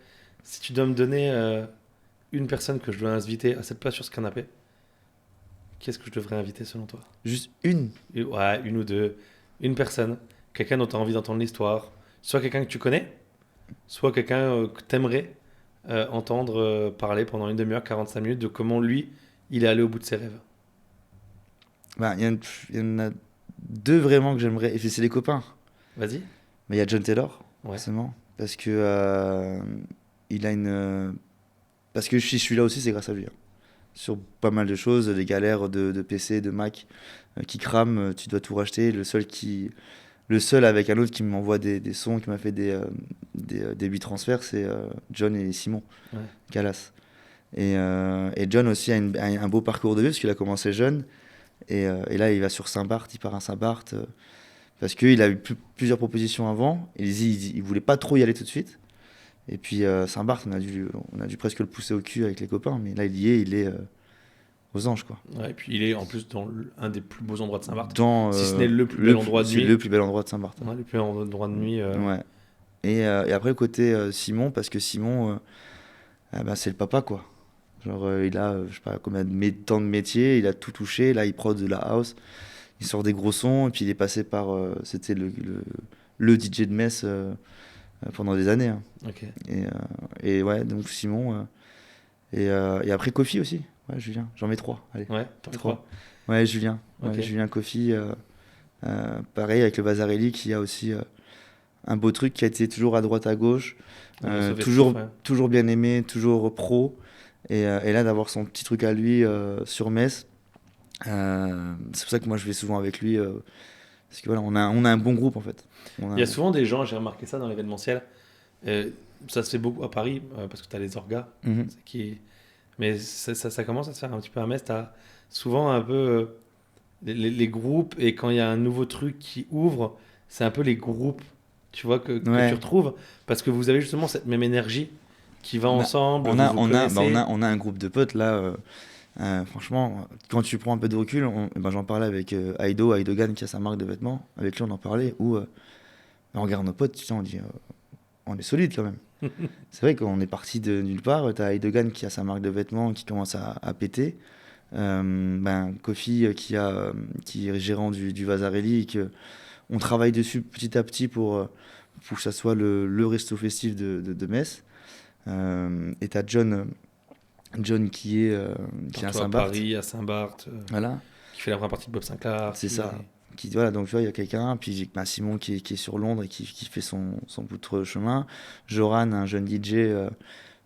Si tu dois me donner une personne que je dois inviter à cette place sur ce canapé, qui est-ce que je devrais inviter selon toi? Juste une. Ouais, une ou deux. Une personne, quelqu'un dont tu as envie d'entendre l'histoire. Soit quelqu'un que tu connais, soit quelqu'un que tu aimerais entendre parler pendant une demi-heure, 45 minutes de comment lui, il est allé au bout de ses rêves. Bah, il y en a deux vraiment que j'aimerais. Et c'est les copains. Vas-y. Mais il y a John Taylor, Ouais. forcément. Parce que il a une. Parce que si je suis là aussi, c'est grâce à lui. Hein. Sur pas mal de choses, des galères de PC, de Mac qui crament, tu dois tout racheter. Le seul avec un autre qui m'envoie des sons, qui m'a fait des 8 transferts, c'est John et Simon Ouais. Galas. Et John aussi a un beau parcours de vie parce qu'il a commencé jeune. Et là, il va sur Saint-Barth, il part à Saint-Barth. Parce qu'il a eu plusieurs propositions avant. Et il voulait pas trop y aller tout de suite. Et puis Saint-Barth, on a dû presque le pousser au cul avec les copains. Mais là, il est aux anges, quoi. Ouais, et puis il est en plus dans un des plus beaux endroits de Saint-Barth. Dans, Si ce n'est le plus bel endroit de c'est nuit. le plus bel endroit de Saint-Barth. Ouais, le plus bel endroit de nuit. Ouais. Et après, le côté Simon, parce que Simon, bah, c'est le papa, quoi. Genre, il a, je sais pas combien de temps de métier, il a tout touché. Là, il prod de la house, il sort des gros sons, et puis il est passé par. C'était le DJ de Metz pendant des années. Hein. Ok. Et ouais, donc Simon. Et après, Kofi aussi. Ouais, Julien. J'en mets 3. Allez. Ouais, t'en fais 3. 3. Ouais, Julien. Ouais, Ok. Julien Kofi. Pareil, avec le Bazarelli, qui a aussi un beau truc, qui a été toujours à droite, à gauche. Toujours bien aimé, toujours pro. Et là, d'avoir son petit truc à lui sur Metz, c'est pour ça que moi je vais souvent avec lui. Parce que voilà, on a un bon groupe en fait. Il y a souvent des gens, j'ai remarqué ça dans l'événementiel. Ça se fait beaucoup à Paris parce que tu as les orgas. Mhm. Qui Mais ça commence à se faire un petit peu à Metz. T'as souvent un peu les groupes, et quand il y a un nouveau truc qui ouvre, c'est un peu les groupes, tu vois, que tu Ouais. retrouves, parce que vous avez justement cette même énergie qui va Bah, ensemble, vous vous connaissez. on a un groupe de potes là. Franchement, quand tu prends un peu de recul, j'en parlais avec Aidogan qui a sa marque de vêtements. Avec lui, on en parlait. Où on regarde nos potes, tu sais, on dit on est solide quand même. C'est vrai qu'on est parti de nulle part. T'as Aidogan qui a sa marque de vêtements qui commence à péter. Kofi qui est gérant du Vasarely et que on travaille dessus petit à petit pour que ça soit le resto festif de Metz. Et t'as John qui est à Partout à Saint-Barth. Paris, à Saint-Barth, Voilà, qui fait la première partie de Bob Sinclair. c'est ça. Voilà, donc tu vois, il y a quelqu'un. Puis j'ai Simon qui est sur Londres et qui fait son bout de chemin. Joran, un jeune DJ,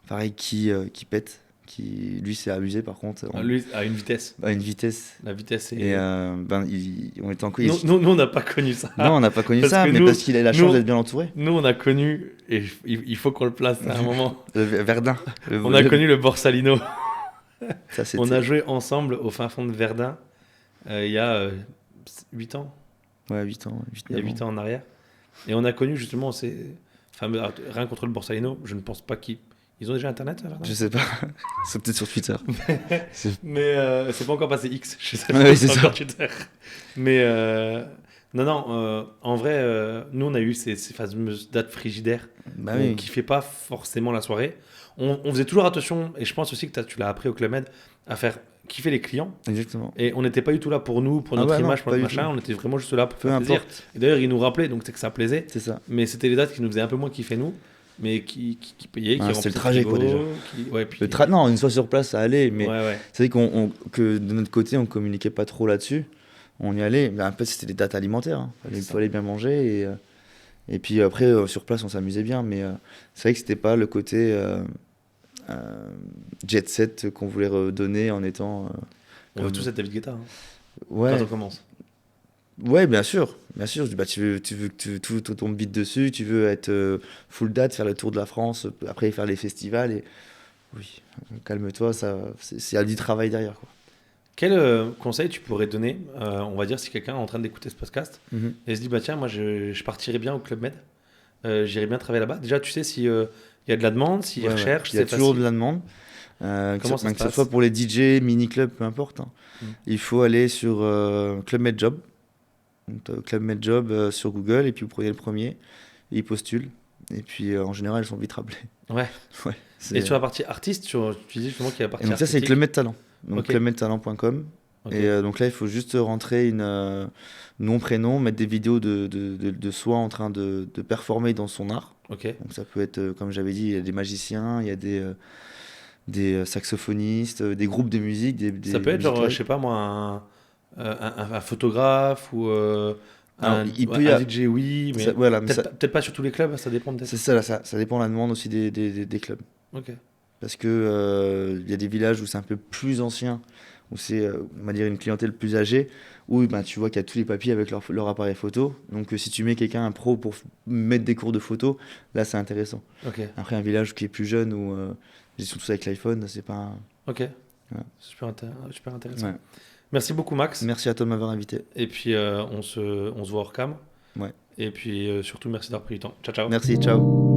pareil, qui pète. Lui, c'est abusé par contre. Lui, à une vitesse. À une vitesse. La vitesse Et est. on était en Nous, on n'a pas connu ça. Non, on n'a pas connu Parce ça, que mais nous- parce qu'il a la nous- chance d'être bien entouré. Nous, on a connu, et il faut qu'on le place à un moment. Verdun. On a connu le Borsalino. Ça, On a joué ensemble au fin fond de Verdun il y a 8 ans. Ouais, 8 ans. Il y a 8 ans en arrière. Et on a connu justement ces fameux. Rien contre le Borsalino, je ne pense pas qu'ils. Ils ont déjà internet à Verdun. Je sais pas. C'est peut-être sur Twitter. Mais c'est pas encore passé X. Je sais Ouais, pas si c'est c'est ça. encore Twitter. Mais non, en vrai, nous on a eu ces fameuses dates frigidaires Bah on oui. kiffait pas forcément la soirée. On faisait toujours attention, et je pense aussi que tu l'as appris au Club Med, à faire kiffer les clients. Exactement. Et on n'était pas du tout là pour nous, pour Ah notre ouais, non, image, pour pas notre du machin. tout. On était vraiment juste là pour Peu faire plaisir. importe. Et d'ailleurs, ils nous rappelaient, donc c'est que ça plaisait. C'est ça. Mais c'était les dates qui nous faisaient un peu moins kiffer nous, mais qui payaient, qui Ah, c'était remplissaient le trajet, quoi, frigo, Ouais, puis... Non, une fois sur place, ça allait, mais Ouais. c'est vrai que de notre côté, on communiquait pas trop là-dessus. On y allait, mais un peu c'était des dates alimentaires. Hein. C'est ça. Fallait bien manger et puis après sur place, on s'amusait bien, mais c'est vrai que c'était pas le côté jet set qu'on voulait redonner en étant. On veut comme- tous être David Guetta, hein, Ouais, quand on commence. ouais, bien sûr, bien sûr. Bah, tu veux que tout tombe vite dessus, tu veux être full date, faire le tour de la France, après faire les festivals et oui, calme-toi, il y a du travail derrière, quoi. Quel conseil tu pourrais donner, on va dire, si quelqu'un est en train d'écouter ce podcast et se dit, bah tiens, moi je partirais bien au Club Med, j'irais bien travailler là-bas. Déjà, tu sais si il y a de la demande, s'ils Ouais, ouais. recherchent, Il y a c'est toujours facile. de la demande. Comment ça se Que ce passe soit pour les DJ, mini-clubs, peu importe. Hein. Il faut aller sur Club Med Job. Donc, Club Med Job sur Google, et puis vous prenez le premier, et ils postulent. Et puis en général, ils sont vite rappelés. Ouais. Ouais, Et sur la partie artiste, tu dis justement qu'il y a la partie et donc ça, c'est artistique. Club Med Talent. Donc Ok. clubmedtalent.com. Ok. Et donc là, il faut juste rentrer une nom, prénom, mettre des vidéos de soi en train de performer dans son art. Ok. Donc ça peut être, comme j'avais dit, il y a des magiciens, il y a des saxophonistes, des groupes de musique. Ça peut être genre, music je sais pas moi, un photographe ou Alors, il peut y un avoir- DJ, oui, mais voilà, mais peut-être pas sur tous les clubs, ça dépend peut-être. c'est ça, là, ça dépend de la demande aussi des clubs. Ok. Parce que il y a des villages où c'est un peu plus ancien, où c'est, on va dire, une clientèle plus âgée, où ben, tu vois qu'il y a tous les papiers avec leur appareil photo. Donc si tu mets quelqu'un, un pro, pour mettre des cours de photo, là c'est intéressant. Ok. Après, un village qui est plus jeune, où ils sont tous avec l'iPhone, c'est pas. Ok. Super intéressant. Ouais. Merci beaucoup, Max. Merci à toi de m'avoir invité. Et puis, on se voit hors cam. Ouais. Et puis, surtout, merci d'avoir pris du temps. Ciao, ciao. Merci, ciao.